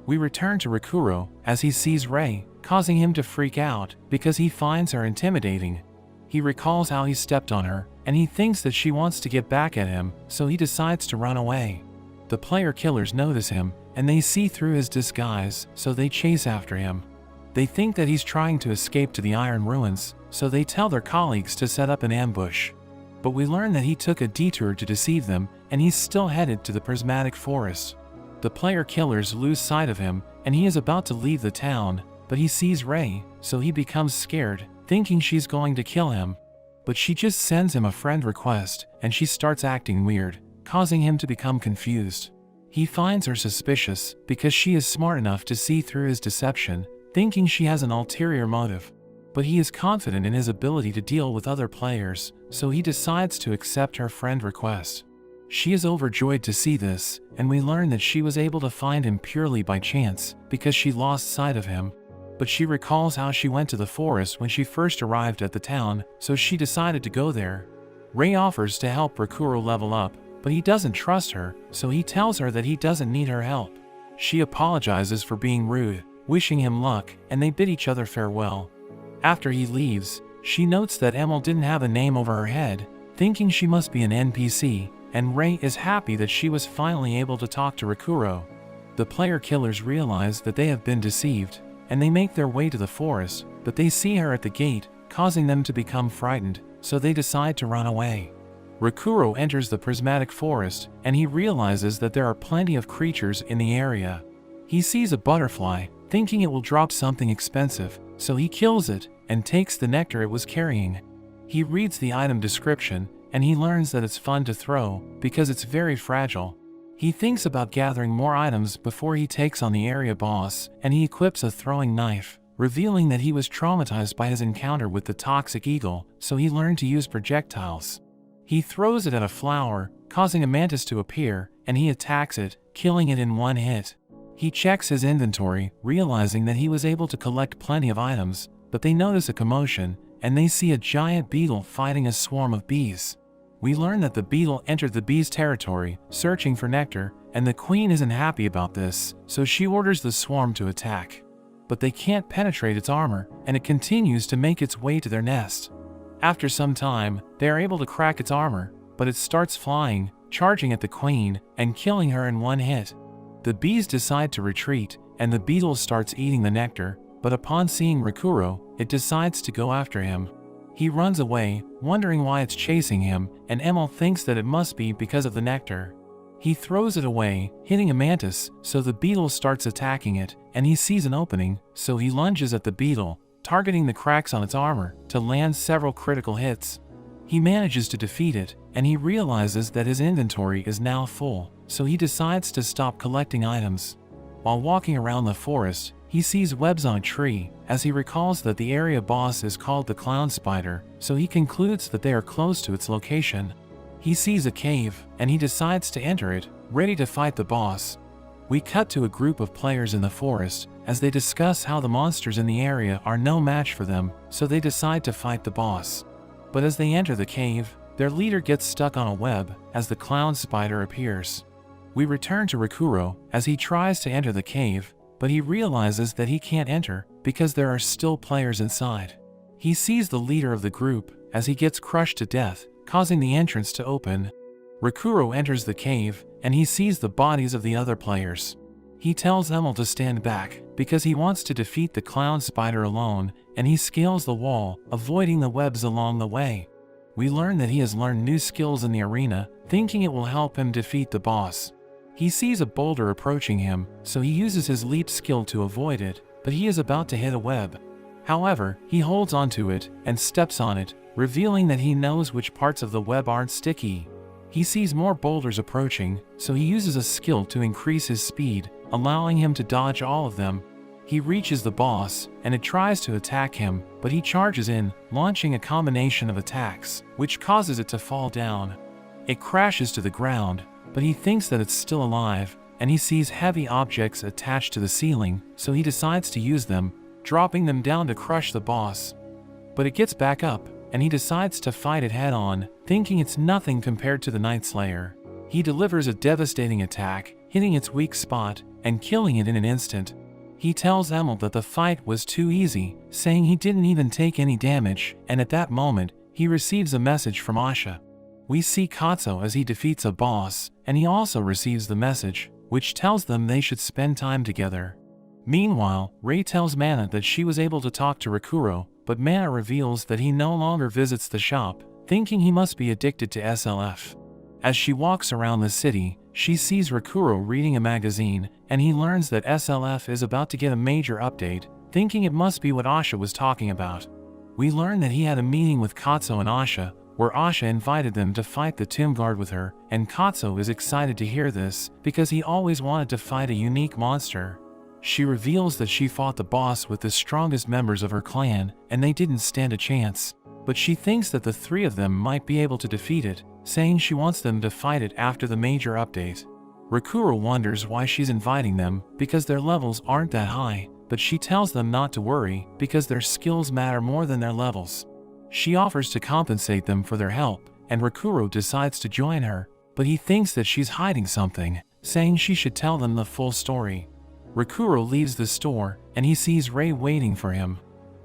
We return to Rakuro as he sees Rei, causing him to freak out because he finds her intimidating. He recalls how he stepped on her, and he thinks that she wants to get back at him, so he decides to run away. The player killers notice him, and they see through his disguise, so they chase after him. They think that he's trying to escape to the Iron Ruins, so they tell their colleagues to set up an ambush. But we learn that he took a detour to deceive them, and he's still headed to the prismatic forest. The player killers lose sight of him, and he is about to leave the town, but he sees Rei, so he becomes scared, thinking she's going to kill him. But she just sends him a friend request, and she starts acting weird, causing him to become confused. He finds her suspicious because she is smart enough to see through his deception, thinking she has an ulterior motive. But he is confident in his ability to deal with other players, so he decides to accept her friend request. She is overjoyed to see this, and we learn that she was able to find him purely by chance because she lost sight of him. But she recalls how she went to the forest when she first arrived at the town, so she decided to go there. Rei offers to help Rakuro level up, but he doesn't trust her, so he tells her that he doesn't need her help. She apologizes for being rude, wishing him luck, and they bid each other farewell. After he leaves, she notes that Emil didn't have a name over her head, thinking she must be an NPC, and Rei is happy that she was finally able to talk to Rakuro. The player killers realize that they have been deceived, and they make their way to the forest, but they see her at the gate, causing them to become frightened, so they decide to run away. Rakuro enters the prismatic forest, and he realizes that there are plenty of creatures in the area. He sees a butterfly, thinking it will drop something expensive, so he kills it and takes the nectar it was carrying. He reads the item description, and he learns that it's fun to throw because it's very fragile. He thinks about gathering more items before he takes on the area boss, and he equips a throwing knife, revealing that he was traumatized by his encounter with the toxic eagle, so he learned to use projectiles. He throws it at a flower, causing a mantis to appear, and he attacks it, killing it in one hit. He checks his inventory, realizing that he was able to collect plenty of items, but they notice a commotion, and they see a giant beetle fighting a swarm of bees. We learn that the beetle entered the bees' territory, searching for nectar, and the queen isn't happy about this, so she orders the swarm to attack. But they can't penetrate its armor, and it continues to make its way to their nest. After some time, they are able to crack its armor, but it starts flying, charging at the queen, and killing her in one hit. The bees decide to retreat, and the beetle starts eating the nectar, but upon seeing Rakuro, it decides to go after him. He runs away, wondering why it's chasing him, and Emil thinks that it must be because of the nectar. He throws it away, hitting a mantis, so the beetle starts attacking it, and he sees an opening, so he lunges at the beetle, targeting the cracks on its armor, to land several critical hits. He manages to defeat it, and he realizes that his inventory is now full, so he decides to stop collecting items. While walking around the forest, he sees webs on a tree, as he recalls that the area boss is called the clown spider, so he concludes that they are close to its location. He sees a cave, and he decides to enter it, ready to fight the boss. We cut to a group of players in the forest, as they discuss how the monsters in the area are no match for them, so they decide to fight the boss. But as they enter the cave, their leader gets stuck on a web, as the clown spider appears. We return to Rakuro, as he tries to enter the cave, but he realizes that he can't enter, because there are still players inside. He sees the leader of the group, as he gets crushed to death, causing the entrance to open. Rakuro enters the cave, and he sees the bodies of the other players. He tells Emil to stand back, because he wants to defeat the clown spider alone, and he scales the wall, avoiding the webs along the way. We learn that he has learned new skills in the arena, thinking it will help him defeat the boss. He sees a boulder approaching him, so he uses his leap skill to avoid it, but he is about to hit a web. However, he holds onto it and steps on it, revealing that he knows which parts of the web aren't sticky. He sees more boulders approaching, so he uses a skill to increase his speed, allowing him to dodge all of them. He reaches the boss, and it tries to attack him, but he charges in, launching a combination of attacks, which causes it to fall down. It crashes to the ground, but he thinks that it's still alive, and he sees heavy objects attached to the ceiling, so he decides to use them, dropping them down to crush the boss. But it gets back up, and he decides to fight it head-on, thinking it's nothing compared to the Night Slayer. He delivers a devastating attack, hitting its weak spot, and killing it in an instant. He tells Emil that the fight was too easy, saying he didn't even take any damage, and at that moment, he receives a message from Asha. We see Katsuo as he defeats a boss, and he also receives the message, which tells them they should spend time together. Meanwhile, Rei tells Mana that she was able to talk to Rakuro, but Mana reveals that he no longer visits the shop, thinking he must be addicted to SLF. As she walks around the city, she sees Rakuro reading a magazine, and he learns that SLF is about to get a major update, thinking it must be what Asha was talking about. We learn that he had a meeting with Katsuo and Asha, where Asha invited them to fight the Tomb Guard with her, and Katsuo is excited to hear this, because he always wanted to fight a unique monster. She reveals that she fought the boss with the strongest members of her clan, and they didn't stand a chance. But she thinks that the three of them might be able to defeat it, saying she wants them to fight it after the major update. Rakuro wonders why she's inviting them, because their levels aren't that high, but she tells them not to worry, because their skills matter more than their levels. She offers to compensate them for their help, and Rakuro decides to join her, but he thinks that she's hiding something, saying she should tell them the full story. Rakuro leaves the store, and he sees Rei waiting for him.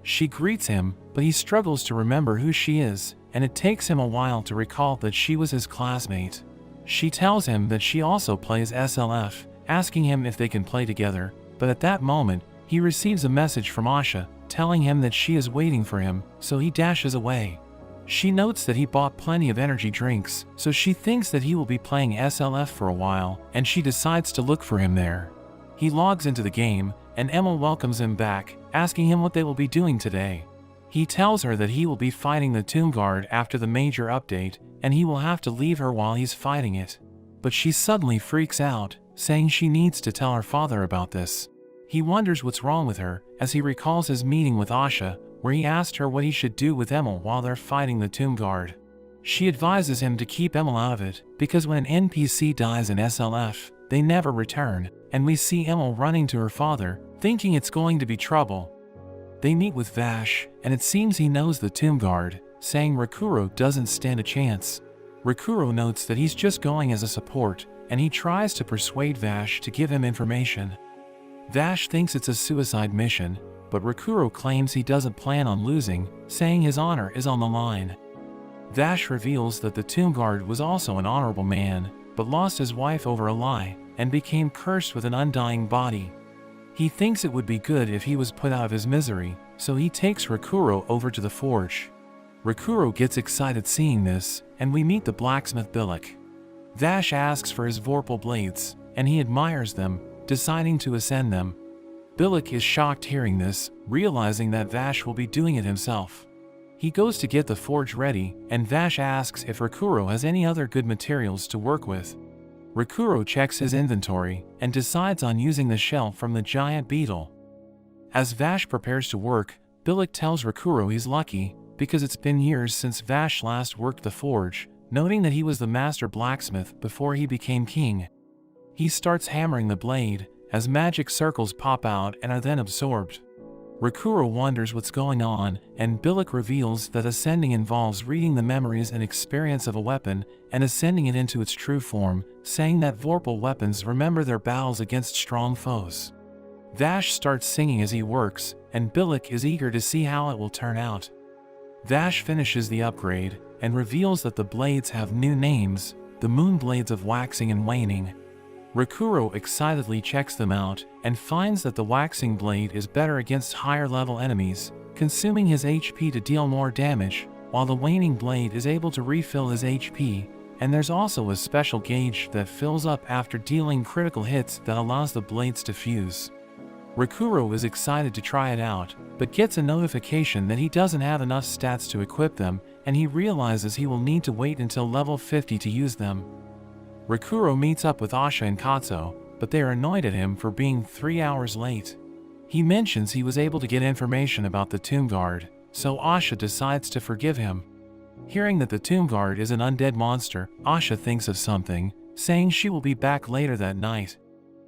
She greets him, but he struggles to remember who she is, and it takes him a while to recall that she was his classmate. She tells him that she also plays SLF, asking him if they can play together, but at that moment, he receives a message from Asha, telling him that she is waiting for him, so he dashes away. She notes that he bought plenty of energy drinks, so she thinks that he will be playing SLF for a while, and she decides to look for him there. He logs into the game, and Emil welcomes him back, asking him what they will be doing today. He tells her that he will be fighting the Tomb Guard after the major update, and he will have to leave her while he's fighting it. But she suddenly freaks out, saying she needs to tell her father about this. He wonders what's wrong with her, as he recalls his meeting with Asha, where he asked her what he should do with Emil while they're fighting the Tomb Guard. She advises him to keep Emil out of it, because when an NPC dies in SLF, they never return, and we see Emil running to her father, thinking it's going to be trouble. They meet with Vash, and it seems he knows the Tomb Guard, saying Rakuro doesn't stand a chance. Rakuro notes that he's just going as a support, and he tries to persuade Vash to give him information. Vash thinks it's a suicide mission, but Rakuro claims he doesn't plan on losing, saying his honor is on the line. Vash reveals that the Tomb Guard was also an honorable man, but lost his wife over a lie, and became cursed with an undying body. He thinks it would be good if he was put out of his misery, so he takes Rakuro over to the forge. Rakuro gets excited seeing this, and we meet the blacksmith Bilik. Vash asks for his Vorpal blades, and he admires them, deciding to ascend them. Bilik is shocked hearing this, realizing that Vash will be doing it himself. He goes to get the forge ready, and Vash asks if Rakuro has any other good materials to work with. Rakuro checks his inventory, and decides on using the shell from the giant beetle. As Vash prepares to work, Bilik tells Rakuro he's lucky, because it's been years since Vash last worked the forge, noting that he was the master blacksmith before he became king. He starts hammering the blade, as magic circles pop out and are then absorbed. Rakuro wonders what's going on, and Bilik reveals that ascending involves reading the memories and experience of a weapon and ascending it into its true form, saying that Vorpal weapons remember their battles against strong foes. Vash starts singing as he works, and Bilik is eager to see how it will turn out. Vash finishes the upgrade, and reveals that the blades have new names, the Moon Blades of Waxing and Waning. Rakuro excitedly checks them out, and finds that the Waxing Blade is better against higher level enemies, consuming his HP to deal more damage, while the Waning Blade is able to refill his HP, and there's also a special gauge that fills up after dealing critical hits that allows the blades to fuse. Rakuro is excited to try it out, but gets a notification that he doesn't have enough stats to equip them, and he realizes he will need to wait until level 50 to use them. Rakuro meets up with Asha and Katsuo, but they are annoyed at him for being 3 hours late. He mentions he was able to get information about the Tomb Guard, so Asha decides to forgive him. Hearing that the Tomb Guard is an undead monster, Asha thinks of something, saying she will be back later that night.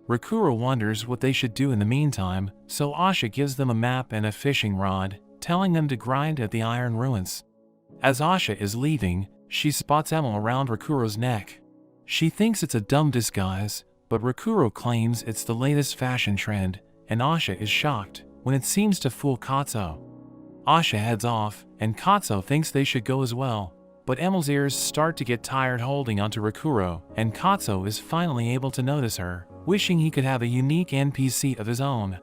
Rakuro wonders what they should do in the meantime, so Asha gives them a map and a fishing rod, telling them to grind at the Iron Ruins. As Asha is leaving, she spots Emil around Rakuro's neck. She thinks it's a dumb disguise, but Rakuro claims it's the latest fashion trend, and Asha is shocked when it seems to fool Katsuo. Asha heads off, and Katsuo thinks they should go as well, but Emil's ears start to get tired holding onto Rakuro, and Katsuo is finally able to notice her, wishing he could have a unique NPC of his own.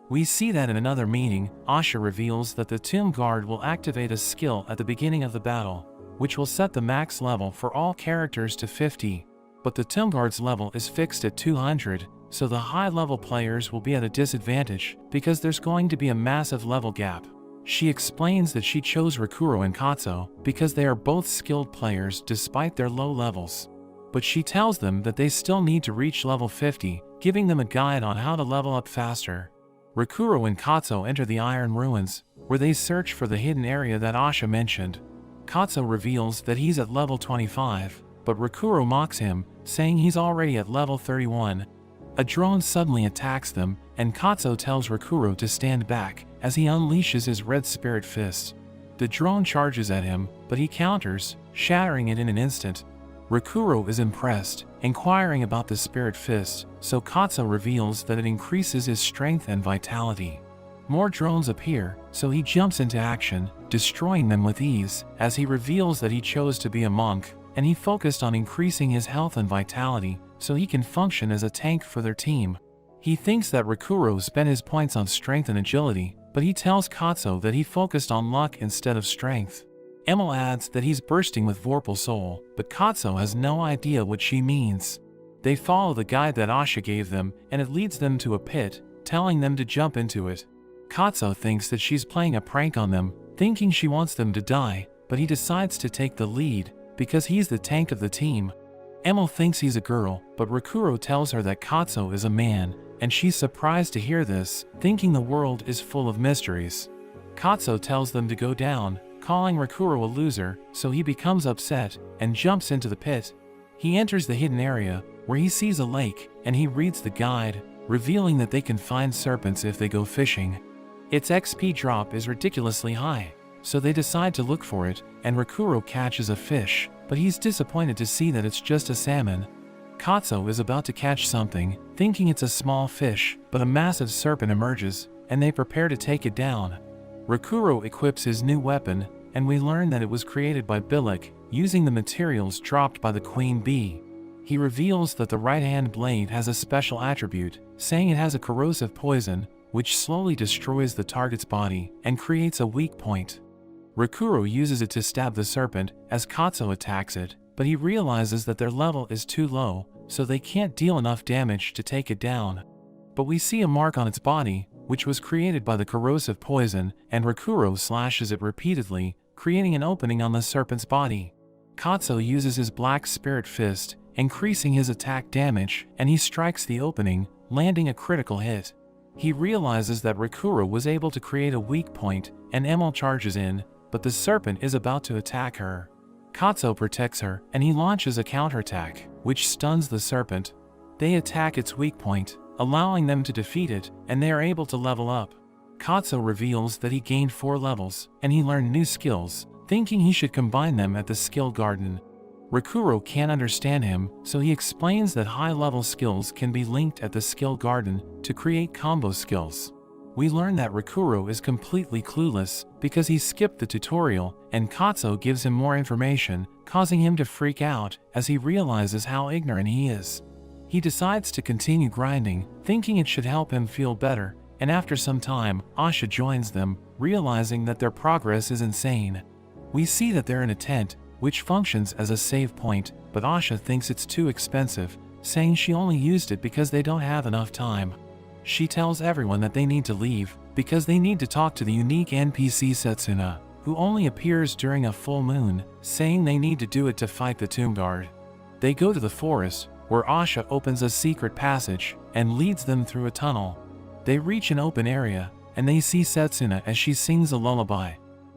We see that in another meeting, Asha reveals that the Tomb Guard will activate a skill at the beginning of the battle, which will set the max level for all characters to 50, but the Tomb Guard's level is fixed at 200, so the high-level players will be at a disadvantage because there's going to be a massive level gap. She explains that she chose Rakuro and Katsuo because they are both skilled players despite their low levels. But she tells them that they still need to reach level 50, giving them a guide on how to level up faster. Rakuro and Katsuo enter the Iron Ruins, where they search for the hidden area that Asha mentioned. Katsuo reveals that he's at level 25, but Rakuro mocks him, saying he's already at level 31. A drone suddenly attacks them, and Katsuo tells Rakuro to stand back as he unleashes his red spirit fist. The drone charges at him, but he counters, shattering it in an instant. Rakuro is impressed, inquiring about the spirit fist, so Katsuo reveals that it increases his strength and vitality. More drones appear, so he jumps into action, destroying them with ease, as he reveals that he chose to be a monk, and he focused on increasing his health and vitality so he can function as a tank for their team. He thinks that Rikuro spent his points on strength and agility, but he tells Katsuo that he focused on luck instead of strength. Emil adds that he's bursting with Vorpal Soul, but Katsuo has no idea what she means. They follow the guide that Asha gave them, and it leads them to a pit, telling them to jump into it. Katsuo thinks that she's playing a prank on them, thinking she wants them to die, but he decides to take the lead, because he's the tank of the team. Emil thinks he's a girl, but Rikuro tells her that Katsuo is a man, and she's surprised to hear this, thinking the world is full of mysteries. Katsuo tells them to go down, calling Rikuro a loser, so he becomes upset, and jumps into the pit. He enters the hidden area, where he sees a lake, and he reads the guide, revealing that they can find serpents if they go fishing. Its XP drop is ridiculously high, so they decide to look for it, and Rikuro catches a fish, but he's disappointed to see that it's just a salmon. Katsuo is about to catch something, thinking it's a small fish, but a massive serpent emerges, and they prepare to take it down. Rikuro equips his new weapon, and we learn that it was created by Bilek, using the materials dropped by the queen bee. He reveals that the right-hand blade has a special attribute, saying it has a corrosive poison, which slowly destroys the target's body and creates a weak point. Rikuro uses it to stab the serpent as Katsuo attacks it, but he realizes that their level is too low, so they can't deal enough damage to take it down. But we see a mark on its body, which was created by the corrosive poison, and Rikuro slashes it repeatedly, creating an opening on the serpent's body. Katsuo uses his Black Spirit Fist, increasing his attack damage, and he strikes the opening, landing a critical hit. He realizes that Rikuro was able to create a weak point, and Emil charges in, but the serpent is about to attack her. Katsuo protects her, and he launches a counterattack, which stuns the serpent. They attack its weak point, allowing them to defeat it, and they are able to level up. Katsuo reveals that he gained 4 levels, and he learned new skills, thinking he should combine them at the skill garden. Rikuro can't understand him, so he explains that high-level skills can be linked at the skill garden to create combo skills. We learn that Rikuro is completely clueless because he skipped the tutorial, and Katsuo gives him more information, causing him to freak out as he realizes how ignorant he is. He decides to continue grinding, thinking it should help him feel better, and after some time, Asha joins them, realizing that their progress is insane. We see that they're in a tent, which functions as a save point, but Asha thinks it's too expensive, saying she only used it because they don't have enough time. She tells everyone that they need to leave, because they need to talk to the unique NPC Setsuna, who only appears during a full moon, saying they need to do it to fight the Tomb Guard. They go to the forest, where Asha opens a secret passage, and leads them through a tunnel. They reach an open area, and they see Setsuna as she sings a lullaby.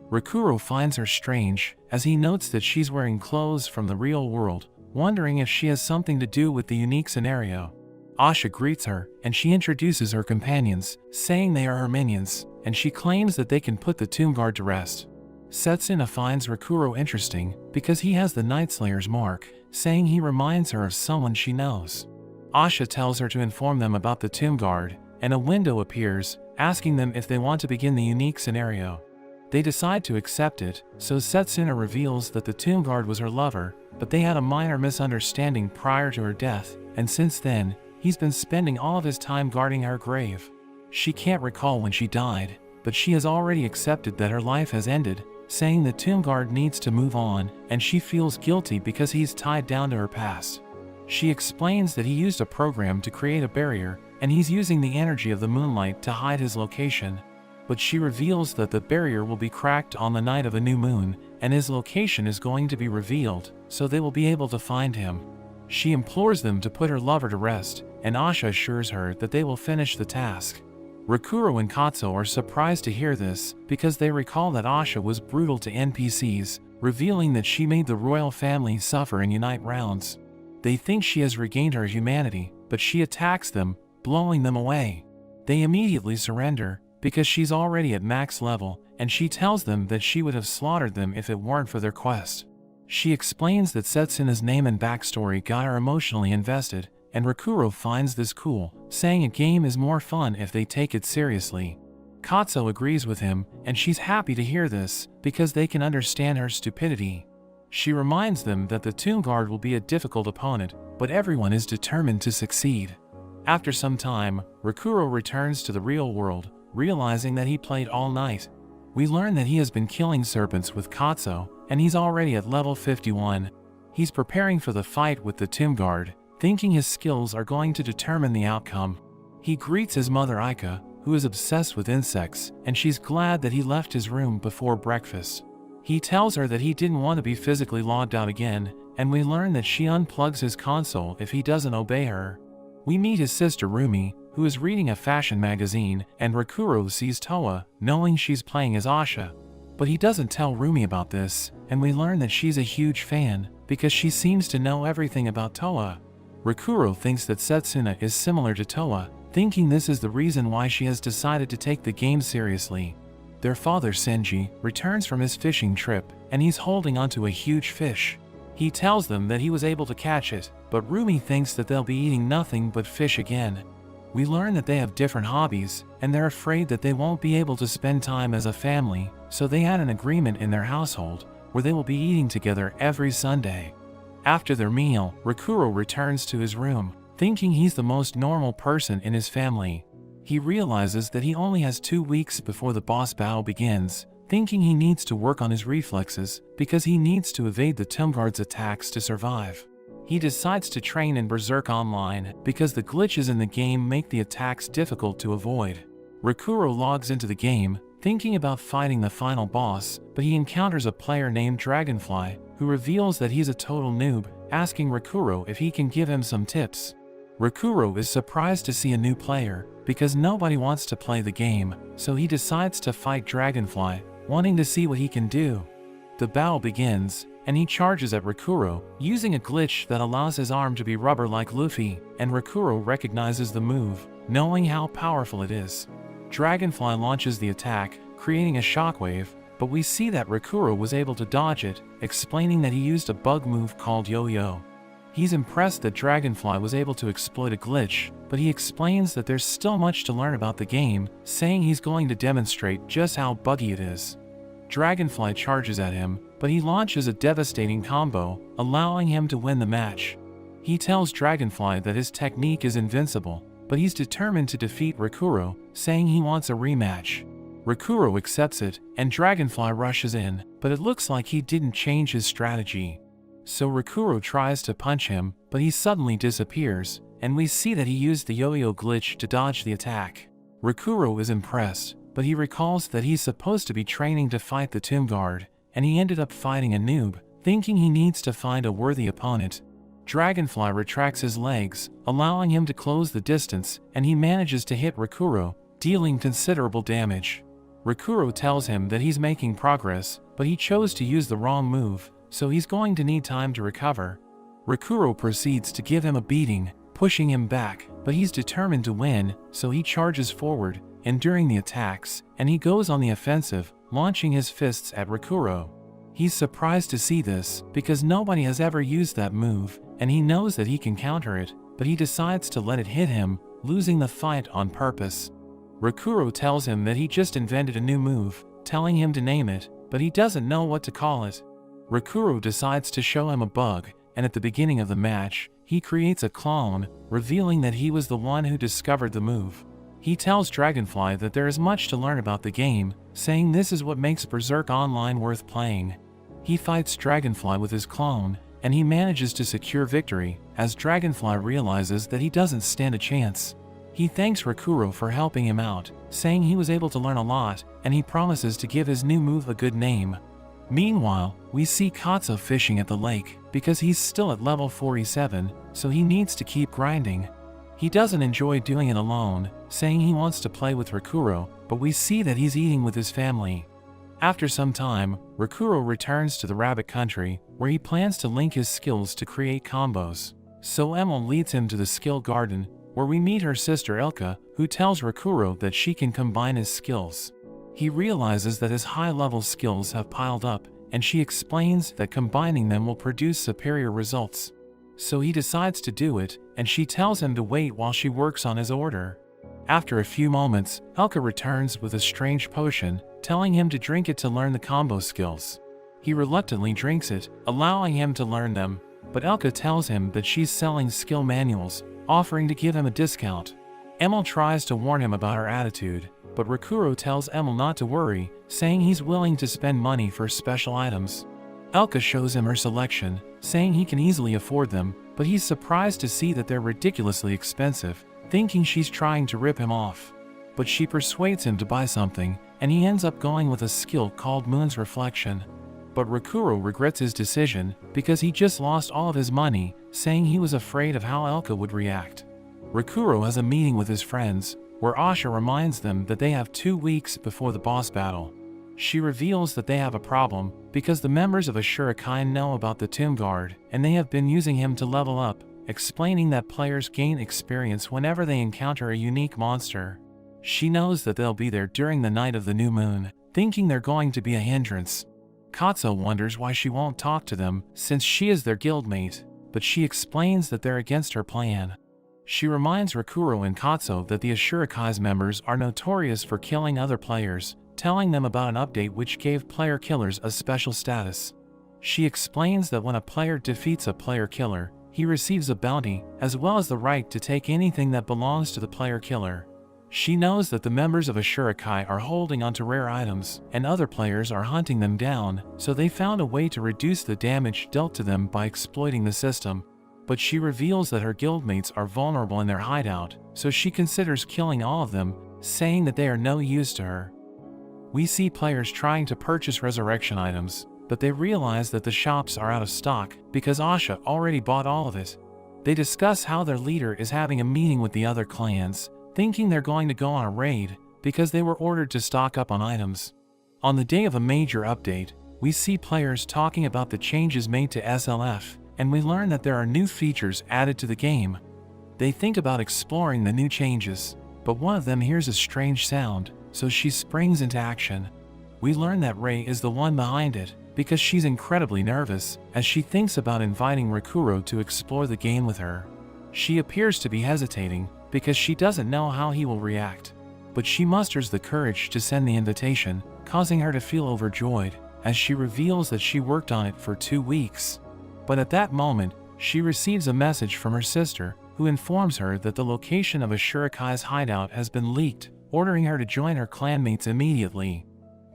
Rikuro finds her strange, as he notes that she's wearing clothes from the real world, wondering if she has something to do with the unique scenario. Asha greets her, and she introduces her companions, saying they are her minions, and she claims that they can put the Tomb Guard to rest. Setsuna finds Rikuro interesting, because he has the Night Slayer's mark, saying he reminds her of someone she knows. Asha tells her to inform them about the Tomb Guard, and a window appears, asking them if they want to begin the unique scenario. They decide to accept it, so Setsuna reveals that the Tomb Guard was her lover, but they had a minor misunderstanding prior to her death, and since then, he's been spending all of his time guarding her grave. She can't recall when she died, but she has already accepted that her life has ended, saying the Tomb Guard needs to move on, and she feels guilty because he's tied down to her past. She explains that he used a program to create a barrier, and he's using the energy of the moonlight to hide his location. But she reveals that the barrier will be cracked on the night of a new moon, and his location is going to be revealed, so they will be able to find him. She implores them to put her lover to rest, and Asha assures her that they will finish the task. Rikuro and Katsuo are surprised to hear this, because they recall that Asha was brutal to NPCs, revealing that she made the royal family suffer in Unite rounds. They think she has regained her humanity, but she attacks them, blowing them away. They immediately surrender, because she's already at max level, and she tells them that she would have slaughtered them if it weren't for their quest. She explains that Setsuna's name and backstory got her emotionally invested, and Rikuro finds this cool, saying a game is more fun if they take it seriously. Katsu agrees with him, and she's happy to hear this, because they can understand her stupidity. She reminds them that the Tomb Guard will be a difficult opponent, but everyone is determined to succeed. After some time, Rakuro returns to the real world, realizing that he played all night. We learn that he has been killing serpents with Katsu, and he's already at level 51. He's preparing for the fight with the Tomb Guard, thinking his skills are going to determine the outcome. He greets his mother Aika, who is obsessed with insects, and she's glad that he left his room before breakfast. He tells her that he didn't want to be physically logged out again, and we learn that she unplugs his console if he doesn't obey her. We meet his sister Rumi, who is reading a fashion magazine, and Rakuro sees Toa, knowing she's playing as Asha. But he doesn't tell Rumi about this, and we learn that she's a huge fan, because she seems to know everything about Toa. Rakuro thinks that Setsuna is similar to Toa, thinking this is the reason why she has decided to take the game seriously. Their father Senji returns from his fishing trip, and he's holding onto a huge fish. He tells them that he was able to catch it, but Rumi thinks that they'll be eating nothing but fish again. We learn that they have different hobbies, and they're afraid that they won't be able to spend time as a family, so they had an agreement in their household, where they will be eating together every Sunday. After their meal, Rakuro returns to his room, thinking he's the most normal person in his family. He realizes that he only has 2 weeks before the boss battle begins, thinking he needs to work on his reflexes because he needs to evade the Tomb Guard's attacks to survive. He decides to train in Berserk Online because the glitches in the game make the attacks difficult to avoid. Rakuro logs into the game, thinking about fighting the final boss, but he encounters a player named Dragonfly, who reveals that he's a total noob, asking Rakuro if he can give him some tips. Rakuro is surprised to see a new player, because nobody wants to play the game, so he decides to fight Dragonfly, wanting to see what he can do. The battle begins, and he charges at Rakuro, using a glitch that allows his arm to be rubber like Luffy, and Rakuro recognizes the move, knowing how powerful it is. Dragonfly launches the attack, creating a shockwave, but we see that Rakuro was able to dodge it, explaining that he used a bug move called Yo-Yo. He's impressed that Dragonfly was able to exploit a glitch, but he explains that there's still much to learn about the game, saying he's going to demonstrate just how buggy it is. Dragonfly charges at him, but he launches a devastating combo, allowing him to win the match. He tells Dragonfly that his technique is invincible, but he's determined to defeat Rakuro, saying he wants a rematch. Rakuro accepts it, and Dragonfly rushes in, but it looks like he didn't change his strategy. So Rakuro tries to punch him, but he suddenly disappears, and we see that he used the yo-yo glitch to dodge the attack. Rakuro is impressed, but he recalls that he's supposed to be training to fight the Tomb Guard, and he ended up fighting a noob, thinking he needs to find a worthy opponent. Dragonfly retracts his legs, allowing him to close the distance, and he manages to hit Rakuro, dealing considerable damage. Rakuro tells him that he's making progress, but he chose to use the wrong move, so he's going to need time to recover. Rakuro proceeds to give him a beating, pushing him back, but he's determined to win, so he charges forward, enduring the attacks, and he goes on the offensive, launching his fists at Rakuro. He's surprised to see this, because nobody has ever used that move, and he knows that he can counter it, but he decides to let it hit him, losing the fight on purpose. Rakuro tells him that he just invented a new move, telling him to name it, but he doesn't know what to call it. Rakuro decides to show him a bug, and at the beginning of the match, he creates a clone, revealing that he was the one who discovered the move. He tells Dragonfly that there is much to learn about the game, saying this is what makes Berserk Online worth playing. He fights Dragonfly with his clone, and he manages to secure victory, as Dragonfly realizes that he doesn't stand a chance. He thanks Rakuro for helping him out, saying he was able to learn a lot, and he promises to give his new move a good name. Meanwhile, we see Katsu fishing at the lake, because he's still at level 47, so he needs to keep grinding. He doesn't enjoy doing it alone, saying he wants to play with Rakuro, but we see that he's eating with his family. After some time, Rakuro returns to the rabbit country, where he plans to link his skills to create combos. So Emil leads him to the skill garden, where we meet her sister Ilka, who tells Rakuro that she can combine his skills. He realizes that his high-level skills have piled up, and she explains that combining them will produce superior results. So he decides to do it, and she tells him to wait while she works on his order. After a few moments, Elka returns with a strange potion, telling him to drink it to learn the combo skills. He reluctantly drinks it, allowing him to learn them, but Elka tells him that she's selling skill manuals, offering to give him a discount. Emil tries to warn him about her attitude, but Rakuro tells Emil not to worry, saying he's willing to spend money for special items. Elka shows him her selection, saying he can easily afford them, but he's surprised to see that they're ridiculously expensive, thinking she's trying to rip him off. But she persuades him to buy something, and he ends up going with a skill called Moon's Reflection. But Rakuro regrets his decision because he just lost all of his money, saying he was afraid of how Elka would react. Rakuro has a meeting with his friends, where Asha reminds them that they have 2 weeks before the boss battle. She reveals that they have a problem because the members of Ashura Kine know about the Tomb Guard, and they have been using him to level up, explaining that players gain experience whenever they encounter a unique monster. She knows that they'll be there during the night of the new moon, thinking they're going to be a hindrance. Katsuo wonders why she won't talk to them since she is their guildmate, but she explains that they're against her plan. She reminds Rakuro and Katsuo that the Ashura Kai's members are notorious for killing other players, telling them about an update which gave player killers a special status. She explains that when a player defeats a player killer, he receives a bounty, as well as the right to take anything that belongs to the player killer. She knows that the members of Ashura Kai are holding onto rare items, and other players are hunting them down, so they found a way to reduce the damage dealt to them by exploiting the system. But she reveals that her guildmates are vulnerable in their hideout, so she considers killing all of them, saying that they are no use to her. We see players trying to purchase resurrection items, but they realize that the shops are out of stock because Asha already bought all of it. They discuss how their leader is having a meeting with the other clans, thinking they're going to go on a raid because they were ordered to stock up on items. On the day of a major update, we see players talking about the changes made to SLF, and we learn that there are new features added to the game. They think about exploring the new changes, but one of them hears a strange sound, so she springs into action. We learn that Rei is the one behind it, because she's incredibly nervous as she thinks about inviting Rakuro to explore the game with her. She appears to be hesitating because she doesn't know how he will react, but she musters the courage to send the invitation, causing her to feel overjoyed as she reveals that she worked on it for 2 weeks. But at that moment, she receives a message from her sister, who informs her that the location of Ashura Kai's hideout has been leaked, ordering her to join her clanmates immediately.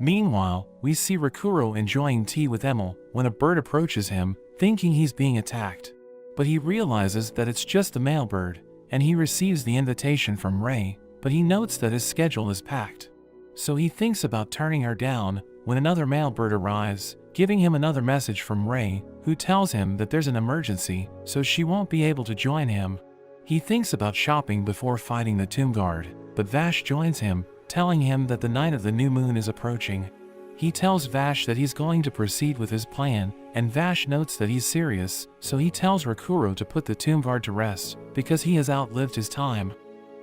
Meanwhile, we see Rakuro enjoying tea with Emil when a bird approaches him, thinking he's being attacked. But he realizes that it's just the male bird, and he receives the invitation from Rei, but he notes that his schedule is packed. So he thinks about turning her down when another male bird arrives, giving him another message from Rei, who tells him that there's an emergency, so she won't be able to join him. He thinks about shopping before fighting the Tomb Guard, but Vash joins him, telling him that the night of the new moon is approaching. He tells Vash that he's going to proceed with his plan, and Vash notes that he's serious, so he tells Rakuro to put the Tomb Guard to rest, because he has outlived his time.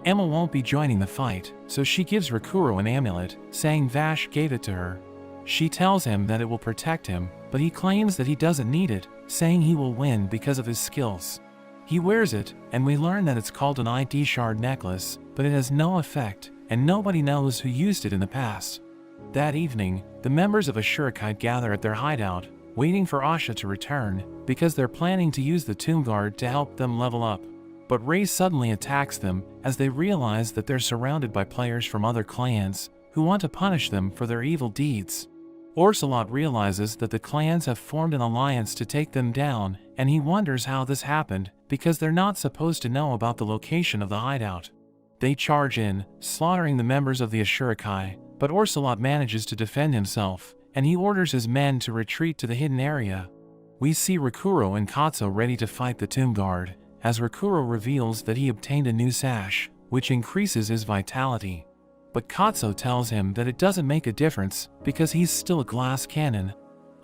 Emil won't be joining the fight, so she gives Rakuro an amulet, saying Vash gave it to her. She tells him that it will protect him, but he claims that he doesn't need it, saying he will win because of his skills. He wears it, and we learn that it's called an ID shard necklace, but it has no effect, and nobody knows who used it in the past. That evening, the members of Ashura Kai gather at their hideout, waiting for Asha to return, because they're planning to use the Tomb Guard to help them level up. But Rei suddenly attacks them as they realize that they're surrounded by players from other clans, who want to punish them for their evil deeds. Orsalot realizes that the clans have formed an alliance to take them down, and he wonders how this happened, because they're not supposed to know about the location of the hideout. They charge in, slaughtering the members of the Ashura Kai, but Orsalot manages to defend himself, and he orders his men to retreat to the hidden area. We see Rakuro and Katsuo ready to fight the Tomb Guard, as Rakuro reveals that he obtained a new sash, which increases his vitality. But Katsuo tells him that it doesn't make a difference because he's still a glass cannon.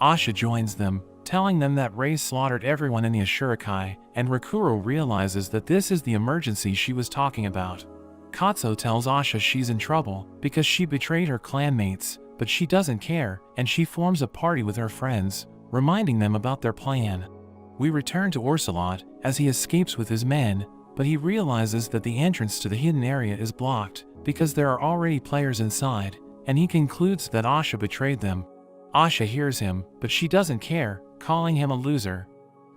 Asha joins them, telling them that Rei slaughtered everyone in the Ashura Kai, and Rakuro realizes that this is the emergency she was talking about. Katsuo tells Asha she's in trouble because she betrayed her clanmates, but she doesn't care, and she forms a party with her friends, reminding them about their plan. We return to Orsalot as he escapes with his men, but he realizes that the entrance to the hidden area is blocked because there are already players inside, and he concludes that Asha betrayed them. Asha hears him, but she doesn't care, calling him a loser.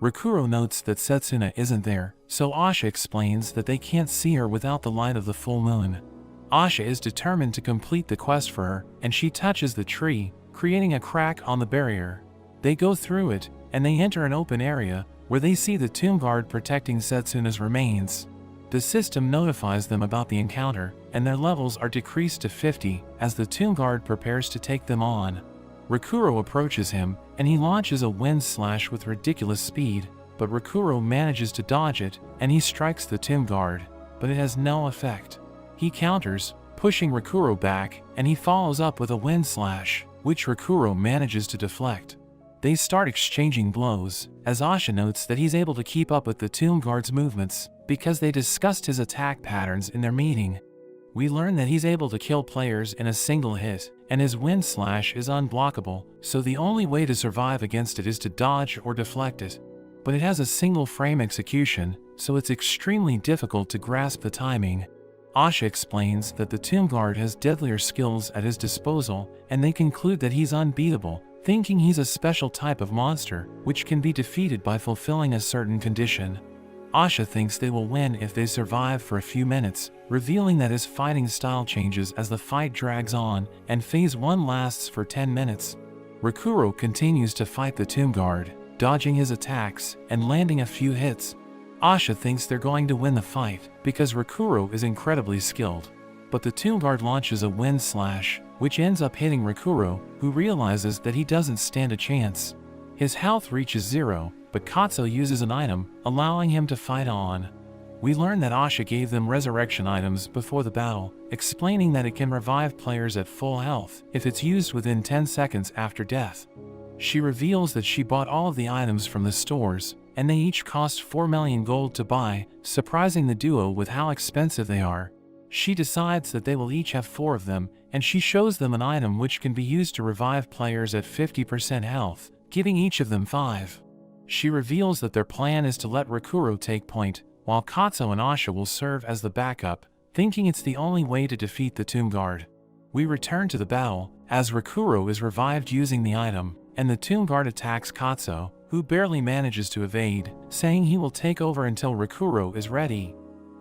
Rikuro notes that Setsuna isn't there, so Asha explains that they can't see her without the light of the full moon. Asha is determined to complete the quest for her, and she touches the tree, creating a crack on the barrier. They go through it, and they enter an open area, where they see the tomb guard protecting Setsuna's remains. The system notifies them about the encounter, and their levels are decreased to 50 as the tomb guard prepares to take them on. Rikuro approaches him, and he launches a wind slash with ridiculous speed, but Rikuro manages to dodge it, and he strikes the tomb guard, but it has no effect. He counters, pushing Rikuro back, and he follows up with a wind slash, which Rikuro manages to deflect. They start exchanging blows, as Asha notes that he's able to keep up with the tomb guard's movements, because they discussed his attack patterns in their meeting. We learn that he's able to kill players in a single hit, and his wind slash is unblockable, so the only way to survive against it is to dodge or deflect it. But it has a single frame execution, so it's extremely difficult to grasp the timing. Asha explains that the tomb guard has deadlier skills at his disposal, and they conclude that he's unbeatable, thinking he's a special type of monster, which can be defeated by fulfilling a certain condition. Asha thinks they will win if they survive for a few minutes, revealing that his fighting style changes as the fight drags on, and Phase 1 lasts for 10 minutes. Rikuro continues to fight the tomb guard, dodging his attacks and landing a few hits. Asha thinks they're going to win the fight, because Rikuro is incredibly skilled. But the tomb guard launches a wind slash, which ends up hitting Rikuro, who realizes that he doesn't stand a chance. His health reaches 0, but Katsuo uses an item, allowing him to fight on. We learn that Asha gave them resurrection items before the battle, explaining that it can revive players at full health if it's used within 10 seconds after death. She reveals that she bought all of the items from the stores, and they each cost 4 million gold to buy, surprising the duo with how expensive they are. She decides that they will each have 4 of them, and she shows them an item which can be used to revive players at 50% health, giving each of them 5. She reveals that their plan is to let Rikuro take point, while Katsuo and Asha will serve as the backup, thinking it's the only way to defeat the tomb guard. We return to the battle, as Rikuro is revived using the item, and the tomb guard attacks Katsuo, who barely manages to evade, saying he will take over until Rikuro is ready.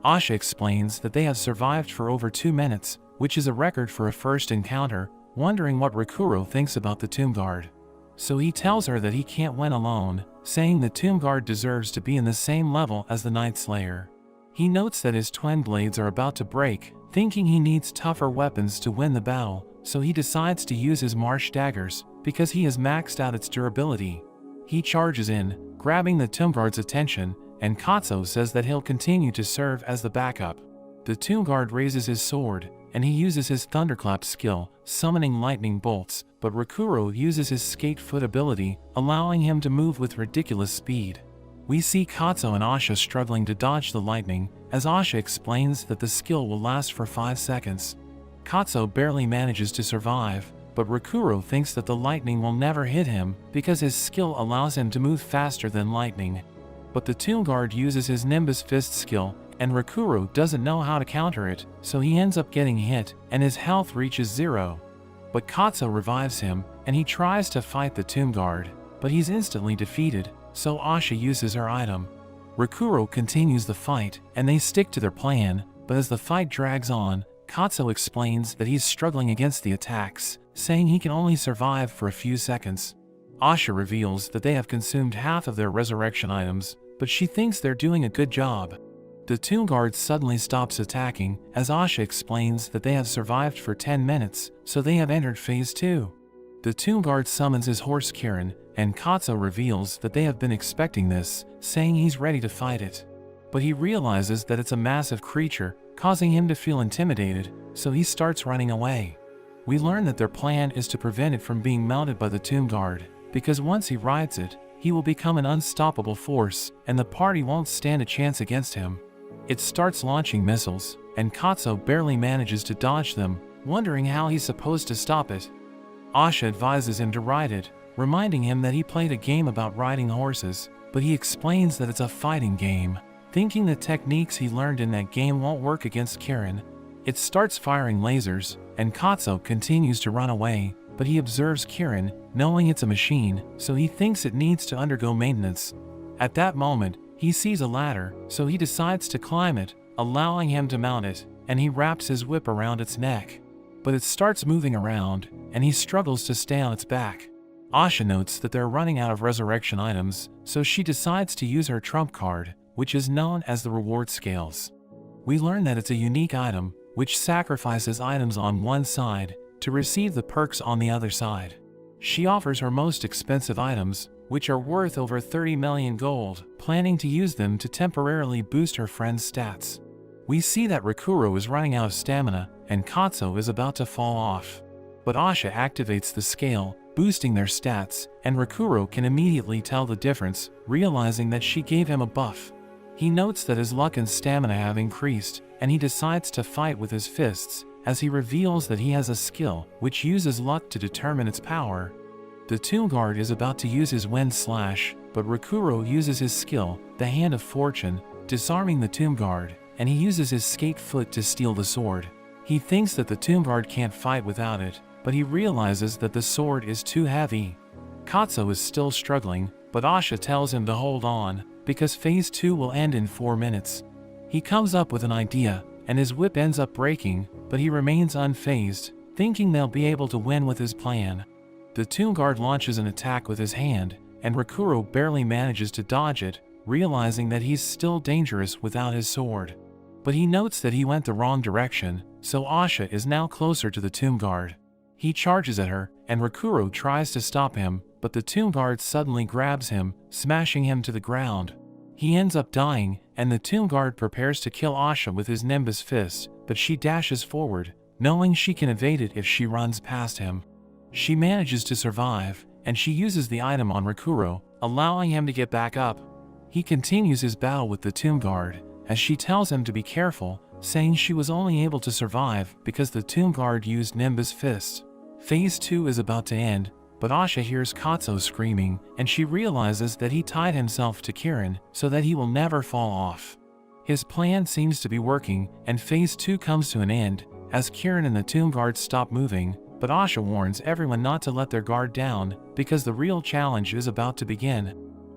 Asha explains that they have survived for over 2 minutes, which is a record for a first encounter, wondering what Rikuro thinks about the tomb guard. So he tells her that he can't win alone, saying the tomb guard deserves to be in the same level as the Night Slayer. He notes that his twin blades are about to break, thinking he needs tougher weapons to win the battle, so he decides to use his marsh daggers, because he has maxed out its durability. He charges in, grabbing the tomb guard's attention, and Katsuo says that he'll continue to serve as the backup. The tomb guard raises his sword, and he uses his thunderclap skill, summoning lightning bolts, but Rikuro uses his skate foot ability, allowing him to move with ridiculous speed. We see Katsuo and Asha struggling to dodge the lightning, as Asha explains that the skill will last for 5 seconds. Katsuo barely manages to survive, but Rikuro thinks that the lightning will never hit him because his skill allows him to move faster than lightning. But the tomb guard uses his Nimbus Fist skill, and Rikuro doesn't know how to counter it, so he ends up getting hit, and his health reaches 0. But Katsuo revives him, and he tries to fight the tomb guard, but he's instantly defeated, so Asha uses her item. Rikuro continues the fight, and they stick to their plan, but as the fight drags on, Katsuo explains that he's struggling against the attacks, saying he can only survive for a few seconds. Asha reveals that they have consumed half of their resurrection items, but she thinks they're doing a good job. The tomb guard suddenly stops attacking, as Asha explains that they have survived for 10 minutes, so they have entered Phase 2. The tomb guard summons his horse Kirin, and Katsuo reveals that they have been expecting this, saying he's ready to fight it. But he realizes that it's a massive creature, causing him to feel intimidated, so he starts running away. We learn that their plan is to prevent it from being mounted by the tomb guard, because once he rides it, he will become an unstoppable force, and the party won't stand a chance against him. It starts launching missiles, and Katsuo barely manages to dodge them, wondering how he's supposed to stop it. Asha advises him to ride it, reminding him that he played a game about riding horses, but he explains that it's a fighting game. thinking the techniques he learned in that game won't work against Kirin. It starts firing lasers, and Katsu continues to run away, but he observes Kirin, knowing it's a machine, so he thinks it needs to undergo maintenance. At that moment, he sees a ladder, so he decides to climb it, allowing him to mount it, and he wraps his whip around its neck. But it starts moving around, and he struggles to stay on its back. Asha notes that they're running out of resurrection items, so she decides to use her trump card, which is known as the reward scales. We learn that it's a unique item, which sacrifices items on one side to receive the perks on the other side. She offers her most expensive items, which are worth over 30 million gold, planning to use them to temporarily boost her friend's stats. We see that Rakuro is running out of stamina, and Katsu is about to fall off. But Asha activates the scale, boosting their stats, and Rakuro can immediately tell the difference, realizing that she gave him a buff. He notes that his luck and stamina have increased, and he decides to fight with his fists, as he reveals that he has a skill which uses luck to determine its power. The Tomb Guard is about to use his Wind Slash, but Rakuro uses his skill, the Hand of Fortune, disarming the Tomb Guard, and he uses his skate foot to steal the sword. He thinks that the Tomb Guard can't fight without it, but he realizes that the sword is too heavy. Katsu is still struggling, but Asha tells him to hold on, because Phase 2 will end in 4 minutes. He comes up with an idea, and his whip ends up breaking, but he remains unfazed, thinking they'll be able to win with his plan. The Tomb Guard launches an attack with his hand, and Rakuro barely manages to dodge it, realizing that he's still dangerous without his sword. But he notes that he went the wrong direction, so Asha is now closer to the Tomb Guard. He charges at her, and Rakuro tries to stop him, but the Tomb Guard suddenly grabs him, smashing him to the ground. He ends up dying, and the Tomb Guard prepares to kill Asha with his Nimbus Fist, but she dashes forward, knowing she can evade it if she runs past him. She manages to survive, and she uses the item on Rakuro, allowing him to get back up. He continues his battle with the Tomb Guard, as she tells him to be careful, saying she was only able to survive because the Tomb Guard used Nimbus Fist. Phase 2 is about to end, but Asha hears Katsu screaming, and she realizes that he tied himself to Kirin so that he will never fall off. His plan seems to be working, and Phase 2 comes to an end, as Kirin and the Tomb Guard stop moving, but Asha warns everyone not to let their guard down, because the real challenge is about to begin.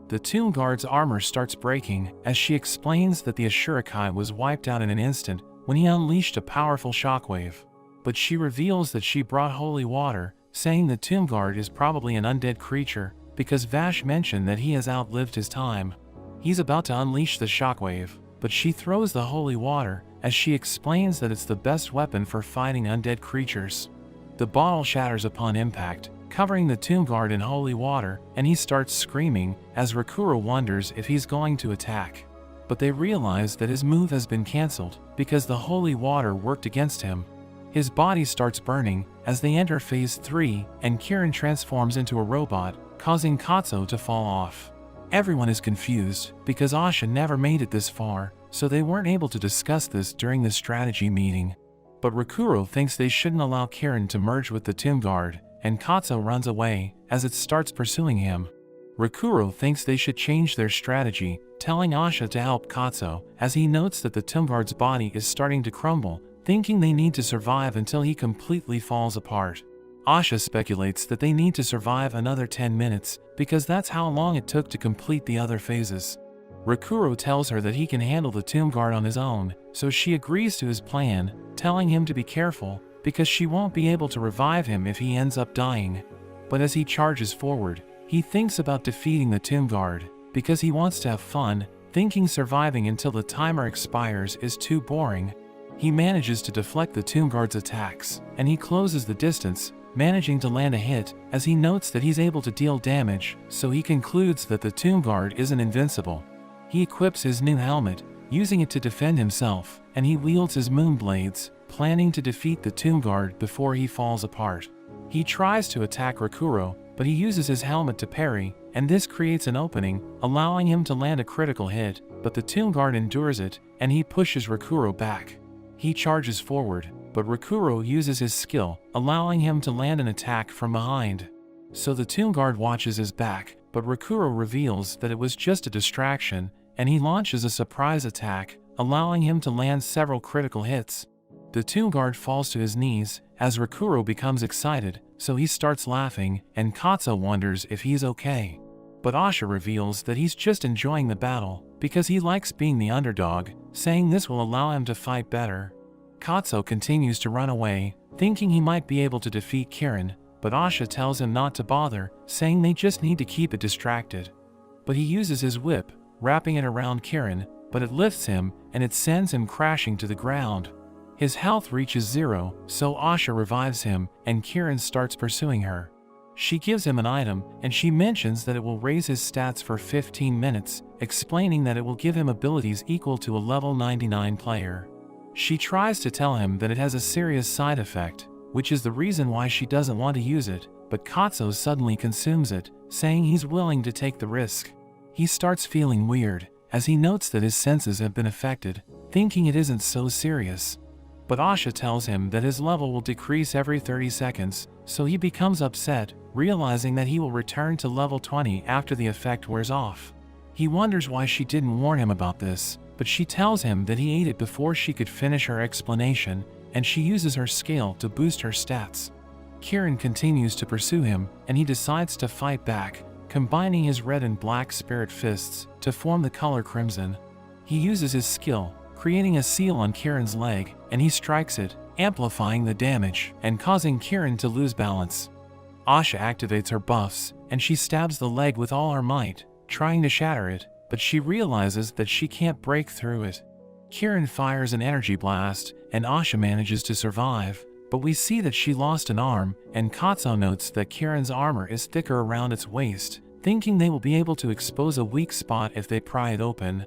The Tomb Guard's armor starts breaking, as she explains that the Ashurakai was wiped out in an instant when he unleashed a powerful shockwave. But she reveals that she brought holy water, saying the Tomb Guard is probably an undead creature, because Vash mentioned that he has outlived his time. He's about to unleash the shockwave, but she throws the holy water, as she explains that it's the best weapon for fighting undead creatures. The bottle shatters upon impact, covering the Tomb Guard in holy water, and he starts screaming, as Rakuro wonders if he's going to attack. But they realize that his move has been cancelled, because the holy water worked against him. His body starts burning, as they enter Phase 3, and Kirin transforms into a robot, causing Katsu to fall off. Everyone is confused, because Asha never made it this far, so they weren't able to discuss this during the strategy meeting. But Rakuro thinks they shouldn't allow Kirin to merge with the Tomb Guard, and Katsu runs away, as it starts pursuing him. Rakuro thinks they should change their strategy, telling Asha to help Katsu, as he notes that the Tomb Guard's body is starting to crumble, thinking they need to survive until he completely falls apart. Asha speculates that they need to survive another 10 minutes, because that's how long it took to complete the other phases. Rakuro tells her that he can handle the Tomb Guard on his own, so she agrees to his plan, telling him to be careful, because she won't be able to revive him if he ends up dying. But as he charges forward, he thinks about defeating the Tomb Guard, because he wants to have fun, thinking surviving until the timer expires is too boring. He manages to deflect the Tomb Guard's attacks, and he closes the distance, managing to land a hit, as he notes that he's able to deal damage, so he concludes that the Tomb Guard isn't invincible. He equips his new helmet, using it to defend himself, and he wields his Moonblades, planning to defeat the Tomb Guard before he falls apart. He tries to attack Rakuro, but he uses his helmet to parry, and this creates an opening, allowing him to land a critical hit, but the Tomb Guard endures it, and he pushes Rakuro back. He charges forward, but Rakuro uses his skill, allowing him to land an attack from behind. So the Tomb Guard watches his back, but Rakuro reveals that it was just a distraction, and he launches a surprise attack, allowing him to land several critical hits. The Tomb Guard falls to his knees as Rakuro becomes excited, so he starts laughing, and Katsuo wonders if he's okay. But Asha reveals that he's just enjoying the battle because he likes being the underdog, saying this will allow him to fight better. Katsuo continues to run away, thinking he might be able to defeat Kirin, but Asha tells him not to bother, saying they just need to keep it distracted. But he uses his whip, wrapping it around Kirin, but it lifts him and it sends him crashing to the ground. His health reaches 0, so Asha revives him and Kirin starts pursuing her. She gives him an item and she mentions that it will raise his stats for 15 minutes, explaining that it will give him abilities equal to a level 99 player. She tries to tell him that it has a serious side effect, which is the reason why she doesn't want to use it, but Katsuo suddenly consumes it, saying he's willing to take the risk. He starts feeling weird, as he notes that his senses have been affected, thinking it isn't so serious. But Asha tells him that his level will decrease every 30 seconds, so he becomes upset, realizing that he will return to level 20 after the effect wears off. He wonders why she didn't warn him about this, but she tells him that he ate it before she could finish her explanation, and she uses her scale to boost her stats. Kirin continues to pursue him, and he decides to fight back, combining his red and black spirit fists to form the color crimson. He uses his skill, creating a seal on Kirin's leg, and he strikes it, amplifying the damage and causing Kirin to lose balance. Asha activates her buffs, and she stabs the leg with all her might, trying to shatter it, but she realizes that she can't break through it. Kirin fires an energy blast, and Asha manages to survive, but we see that she lost an arm, and Katsuo notes that Kirin's armor is thicker around its waist, thinking they will be able to expose a weak spot if they pry it open.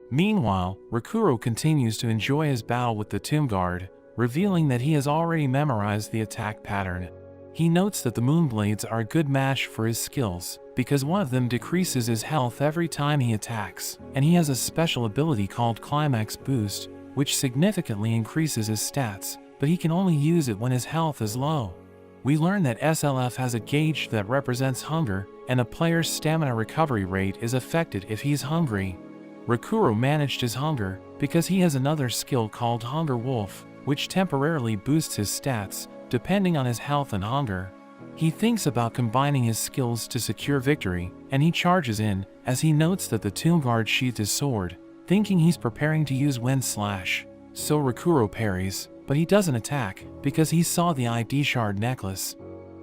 Meanwhile, Rakuro continues to enjoy his battle with the Tomb Guard, revealing that he has already memorized the attack pattern. He notes that the Moonblades are a good match for his skills, because one of them decreases his health every time he attacks, and he has a special ability called Climax Boost, which significantly increases his stats, but he can only use it when his health is low. We learn that SLF has a gauge that represents hunger, and a player's stamina recovery rate is affected if he's hungry. Rakuro managed his hunger because he has another skill called Hunger Wolf, which temporarily boosts his stats, depending on his health and hunger. He thinks about combining his skills to secure victory, and he charges in, as he notes that the Tomb Guard sheathed his sword, thinking he's preparing to use Wind Slash. So Rakuro parries, but he doesn't attack, because he saw the ID shard necklace.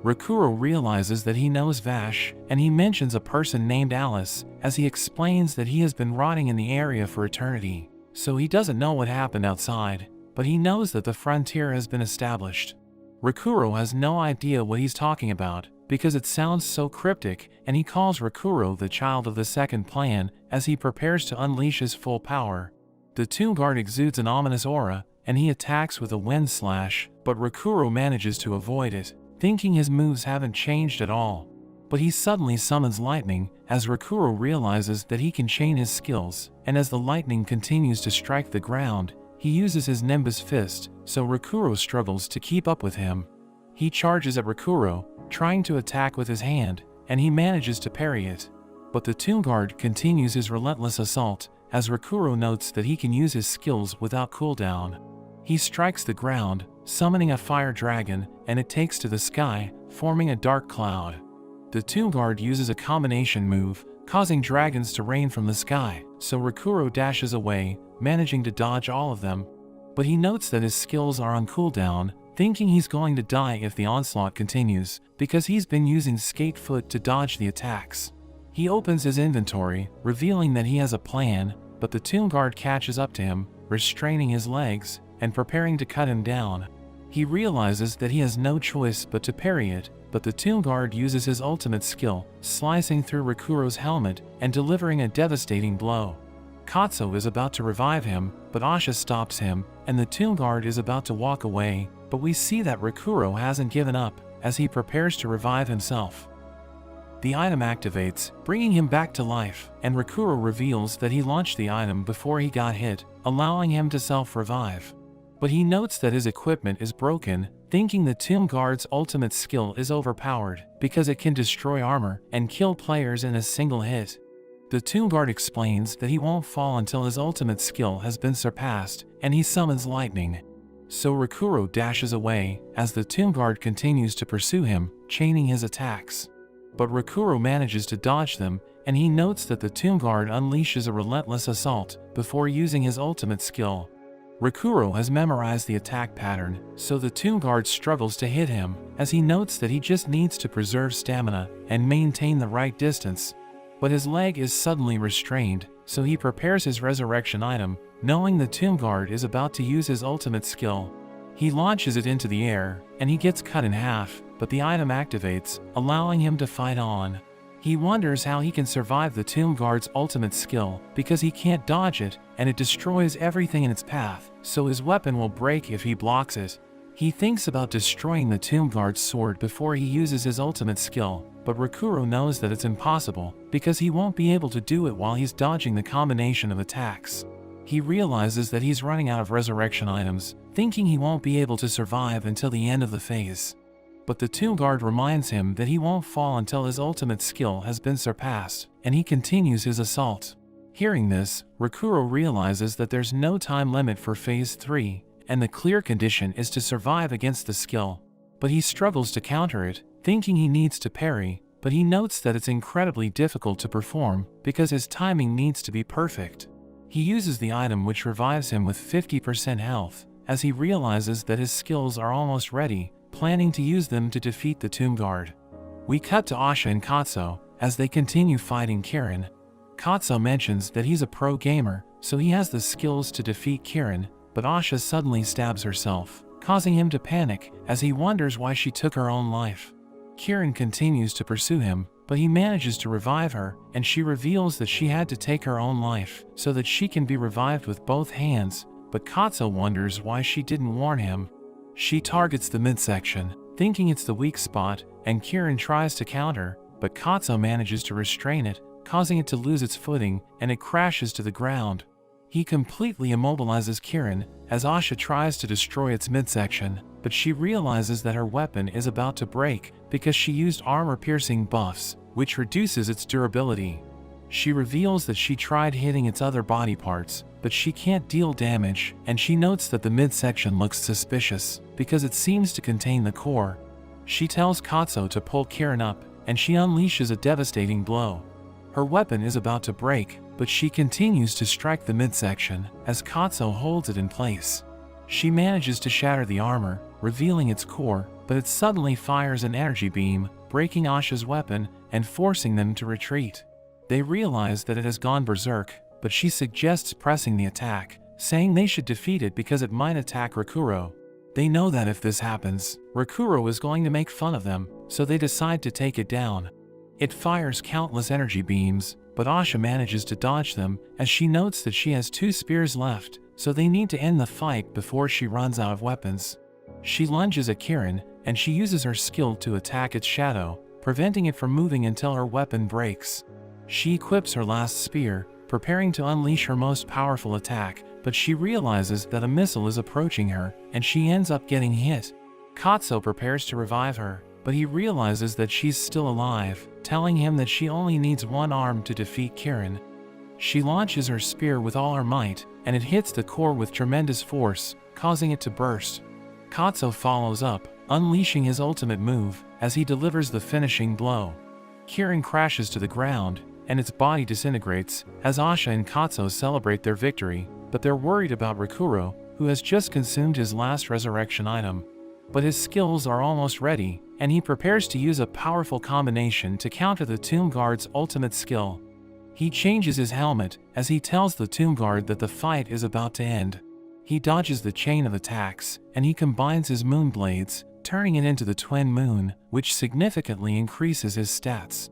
Rakuro realizes that he knows Vash, and he mentions a person named Alice, as he explains that he has been rotting in the area for eternity. So he doesn't know what happened outside, but he knows that the frontier has been established. Rakuro has no idea what he's talking about, because it sounds so cryptic, and he calls Rakuro the child of the second plan as he prepares to unleash his full power. The Tomb Guard exudes an ominous aura, and he attacks with a Wind Slash, but Rakuro manages to avoid it, thinking his moves haven't changed at all. But he suddenly summons lightning, as Rakuro realizes that he can chain his skills, and as the lightning continues to strike the ground, he uses his Nimbus Fist, so Rakuro struggles to keep up with him. He charges at Rakuro, trying to attack with his hand, and he manages to parry it. But the Tomb Guard continues his relentless assault, as Rakuro notes that he can use his skills without cooldown. He strikes the ground, summoning a fire dragon, and it takes to the sky, forming a dark cloud. The Tomb Guard uses a combination move, causing dragons to rain from the sky, so Rakuro dashes away, managing to dodge all of them. But he notes that his skills are on cooldown, thinking he's going to die if the onslaught continues, because he's been using Skate Foot to dodge the attacks. He opens his inventory, revealing that he has a plan, but the Tomb Guard catches up to him, restraining his legs, and preparing to cut him down. He realizes that he has no choice but to parry it, but the Tomb Guard uses his ultimate skill, slicing through Rakuro's helmet and delivering a devastating blow. Katsuo is about to revive him, but Asha stops him, and the Tomb Guard is about to walk away, but we see that Rakuro hasn't given up, as he prepares to revive himself. The item activates, bringing him back to life, and Rakuro reveals that he launched the item before he got hit, allowing him to self-revive. But he notes that his equipment is broken, thinking the Tomb Guard's ultimate skill is overpowered, because it can destroy armor and kill players in a single hit. The Tomb Guard explains that he won't fall until his ultimate skill has been surpassed, and he summons lightning. So Rakuro dashes away, as the Tomb Guard continues to pursue him, chaining his attacks. But Rakuro manages to dodge them, and he notes that the Tomb Guard unleashes a relentless assault before using his ultimate skill. Rakuro has memorized the attack pattern, so the Tomb Guard struggles to hit him, as he notes that he just needs to preserve stamina and maintain the right distance. But his leg is suddenly restrained, so he prepares his resurrection item, knowing the Tomb Guard is about to use his ultimate skill. He launches it into the air, and he gets cut in half, but the item activates, allowing him to fight on. He wonders how he can survive the Tomb Guard's ultimate skill, because he can't dodge it, and it destroys everything in its path, so his weapon will break if he blocks it. He thinks about destroying the Tomb Guard's sword before he uses his ultimate skill, but Rakuro knows that it's impossible, because he won't be able to do it while he's dodging the combination of attacks. He realizes that he's running out of resurrection items, thinking he won't be able to survive until the end of the phase. But the Tomb Guard reminds him that he won't fall until his ultimate skill has been surpassed, and he continues his assault. Hearing this, Rakuro realizes that there's no time limit for Phase 3, and the clear condition is to survive against the skill. But he struggles to counter it, thinking he needs to parry, but he notes that it's incredibly difficult to perform because his timing needs to be perfect. He uses the item which revives him with 50% health, as he realizes that his skills are almost ready, planning to use them to defeat the Tomb Guard. We cut to Asha and Katsuo as they continue fighting Kirin. Katsuo mentions that he's a pro gamer, so he has the skills to defeat Kirin, but Asha suddenly stabs herself, causing him to panic as he wonders why she took her own life. Kirin continues to pursue him, but he manages to revive her, and she reveals that she had to take her own life so that she can be revived with both hands, but Katsuo wonders why she didn't warn him. She targets the midsection, thinking it's the weak spot, and Kirin tries to counter, but Katsuo manages to restrain it, causing it to lose its footing, and it crashes to the ground. He completely immobilizes Kirin as Asha tries to destroy its midsection, but she realizes that her weapon is about to break because she used armor-piercing buffs, which reduces its durability. She reveals that she tried hitting its other body parts, but she can't deal damage, and she notes that the midsection looks suspicious because it seems to contain the core. She tells Katsuo to pull Kirin up, and she unleashes a devastating blow. Her weapon is about to break, but she continues to strike the midsection as Katsuo holds it in place. She manages to shatter the armor, revealing its core, but it suddenly fires an energy beam, breaking Asha's weapon and forcing them to retreat. They realize that it has gone berserk, but she suggests pressing the attack, saying they should defeat it because it might attack Rakuro. They know that if this happens, Rakuro is going to make fun of them, so they decide to take it down. It fires countless energy beams, but Asha manages to dodge them as she notes that she has 2 spears left, so they need to end the fight before she runs out of weapons. She lunges at Kirin, and she uses her skill to attack its shadow, preventing it from moving until her weapon breaks. She equips her last spear, preparing to unleash her most powerful attack, but she realizes that a missile is approaching her, and she ends up getting hit. Katsuo prepares to revive her, but he realizes that she's still alive, telling him that she only needs one arm to defeat Kirin. She launches her spear with all her might, and it hits the core with tremendous force, causing it to burst. Katsuo follows up, unleashing his ultimate move as he delivers the finishing blow. Kirin crashes to the ground, and its body disintegrates as Asha and Katsuo celebrate their victory, but they're worried about Rakuro, who has just consumed his last resurrection item. But his skills are almost ready, and he prepares to use a powerful combination to counter the Tomb Guard's ultimate skill. He changes his helmet as he tells the Tomb Guard that the fight is about to end. He dodges the chain of attacks, and he combines his moon blades, turning it into the Twin Moon, which significantly increases his stats.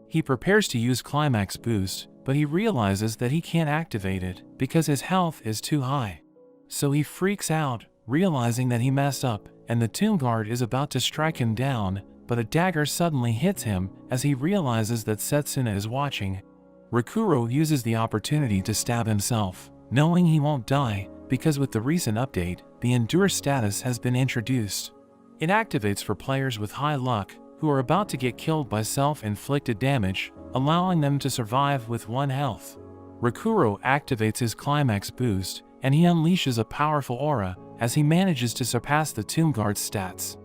He prepares to use Climax Boost, but he realizes that he can't activate it because his health is too high. So he freaks out, realizing that he messed up, and the Tomb Guard is about to strike him down, but a dagger suddenly hits him as he realizes that Setsuna is watching. Rakuro uses the opportunity to stab himself, knowing he won't die, because with the recent update, the Endure status has been introduced. It activates for players with high luck, who are about to get killed by self-inflicted damage, allowing them to survive with 1 health. Rakuro activates his climax boost, and he unleashes a powerful aura as he manages to surpass the Tomb Guard's stats.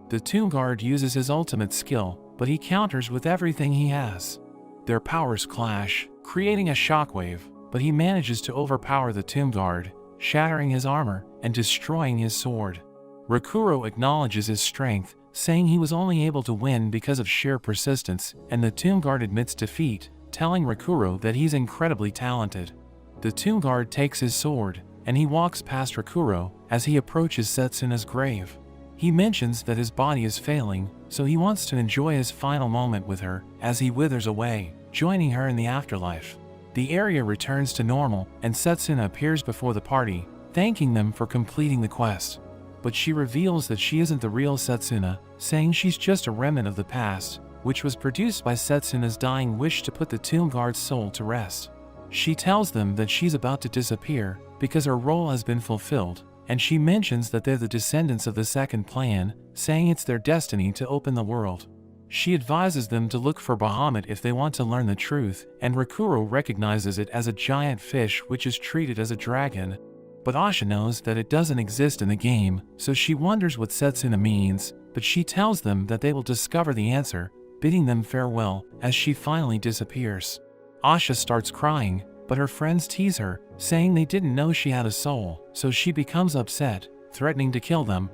The Tomb Guard uses his ultimate skill, but he counters with everything he has. Their powers clash, creating a shockwave, but he manages to overpower the Tomb Guard, shattering his armor and destroying his sword. Rakuro acknowledges his strength, saying he was only able to win because of sheer persistence, and the Tomb Guard admits defeat, telling Rakuro that he's incredibly talented. The Tomb Guard takes his sword, and he walks past Rakuro as he approaches Setsuna's grave. He mentions that his body is failing, so he wants to enjoy his final moment with her as he withers away, joining her in the afterlife. The area returns to normal, and Setsuna appears before the party, thanking them for completing the quest. But she reveals that she isn't the real Setsuna, saying she's just a remnant of the past, which was produced by Setsuna's dying wish to put the Tomb Guard's soul to rest. She tells them that she's about to disappear because her role has been fulfilled, and she mentions that they're the descendants of the second plan, saying it's their destiny to open the world. She advises them to look for Bahamut if they want to learn the truth, and Rakuro recognizes it as a giant fish which is treated as a dragon. But Asha knows that it doesn't exist in the game, so she wonders what Setsuna means, but she tells them that they will discover the answer, bidding them farewell as she finally disappears. Asha starts crying, but her friends tease her, saying they didn't know she had a soul, so she becomes upset, threatening to kill them.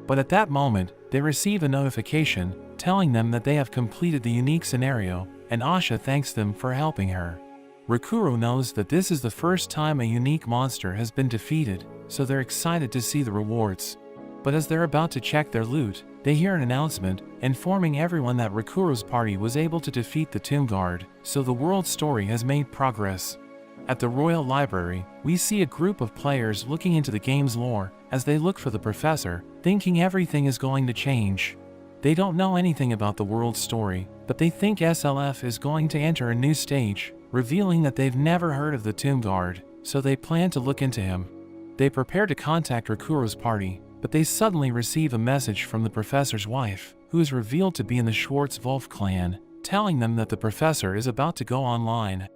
But at that moment, they receive a notification telling them that they have completed the unique scenario, and Asha thanks them for helping her. Rakuro knows that this is the first time a unique monster has been defeated, so they're excited to see the rewards. But as they're about to check their loot, they hear an announcement informing everyone that Rakuro's party was able to defeat the Tomb Guard, so the world story has made progress. At the Royal Library, we see a group of players looking into the game's lore as they look for the professor, thinking everything is going to change. They don't know anything about the world story, but they think SLF is going to enter a new stage, revealing that they've never heard of the Tomb Guard, so they plan to look into him. They prepare to contact Rakuro's party, but they suddenly receive a message from the professor's wife, who is revealed to be in the Schwarz-Wolf clan, telling them that the professor is about to go online.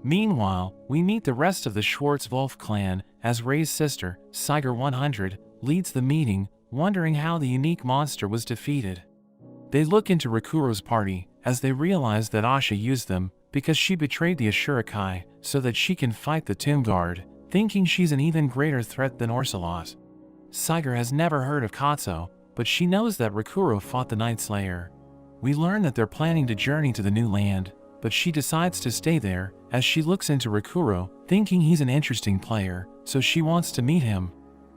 Meanwhile, we meet the rest of the Schwarz-Wolf clan as Ray's sister, Siger 100, leads the meeting, wondering how the unique monster was defeated. They look into Rakuro's party as they realize that Asha used them because she betrayed the Ashurakai so that she can fight the Tomb Guard, thinking she's an even greater threat than Orsalot. Siger has never heard of Katsu, but she knows that Rakuro fought the Night Slayer. We learn that they're planning to journey to the new land, but she decides to stay there as she looks into Rakuro, thinking he's an interesting player, so she wants to meet him.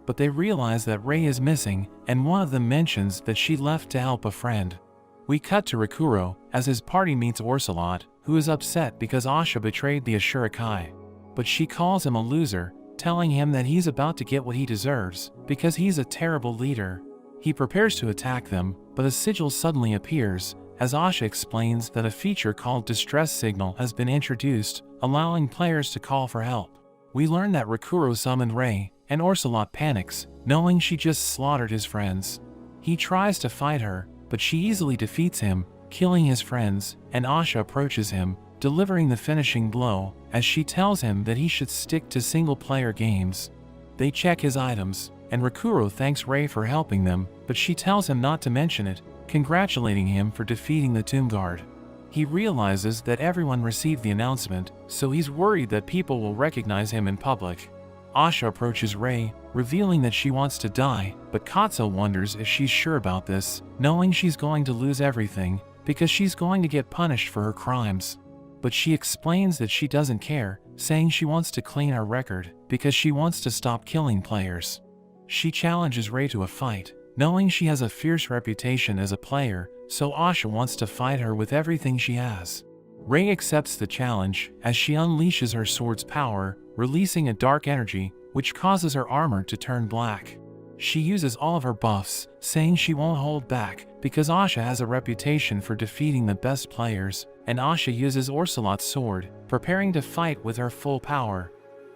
But they realize that Ray is missing, and one of them mentions that she left to help a friend. We cut to Rakuro as his party meets Orsalot, who is upset because Asha betrayed the Ashurakai. But she calls him a loser, telling him that he's about to get what he deserves because he's a terrible leader. He prepares to attack them, but a sigil suddenly appears as Asha explains that a feature called Distress Signal has been introduced, allowing players to call for help. We learn that Rakuro summoned Ray, and Orsalot panics, knowing she just slaughtered his friends. He tries to fight her, but she easily defeats him, killing his friends, and Asha approaches him, delivering the finishing blow, as she tells him that he should stick to single-player games. They check his items, and Rakuro thanks Ray for helping them, but she tells him not to mention it, congratulating him for defeating the Tomb Guard. He realizes that everyone received the announcement, so he's worried that people will recognize him in public. Asha approaches Ray, revealing that she wants to die, but Katsu wonders if she's sure about this, knowing she's going to lose everything, because she's going to get punished for her crimes. But she explains that she doesn't care, saying she wants to clean her record, because she wants to stop killing players. She challenges Ray to a fight, knowing she has a fierce reputation as a player, so Asha wants to fight her with everything she has. Ray accepts the challenge as she unleashes her sword's power, releasing a dark energy, which causes her armor to turn black. She uses all of her buffs, saying she won't hold back, because Asha has a reputation for defeating the best players, and Asha uses Orsalot's sword, preparing to fight with her full power.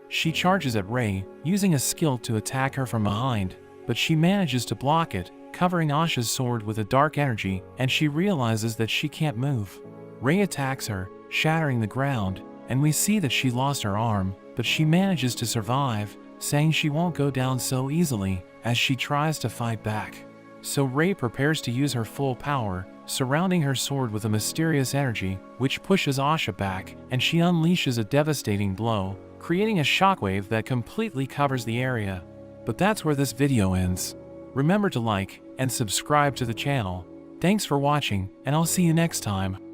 She charges at Ray, using a skill to attack her from behind, but she manages to block it, covering Asha's sword with a dark energy, and she realizes that she can't move. Ray attacks her, shattering the ground, and we see that she lost her arm, but she manages to survive, saying she won't go down so easily as she tries to fight back. So Rei prepares to use her full power, surrounding her sword with a mysterious energy, which pushes Asha back, and she unleashes a devastating blow, creating a shockwave that completely covers the area. But that's where this video ends. Remember to like and subscribe to the channel. Thanks for watching, and I'll see you next time.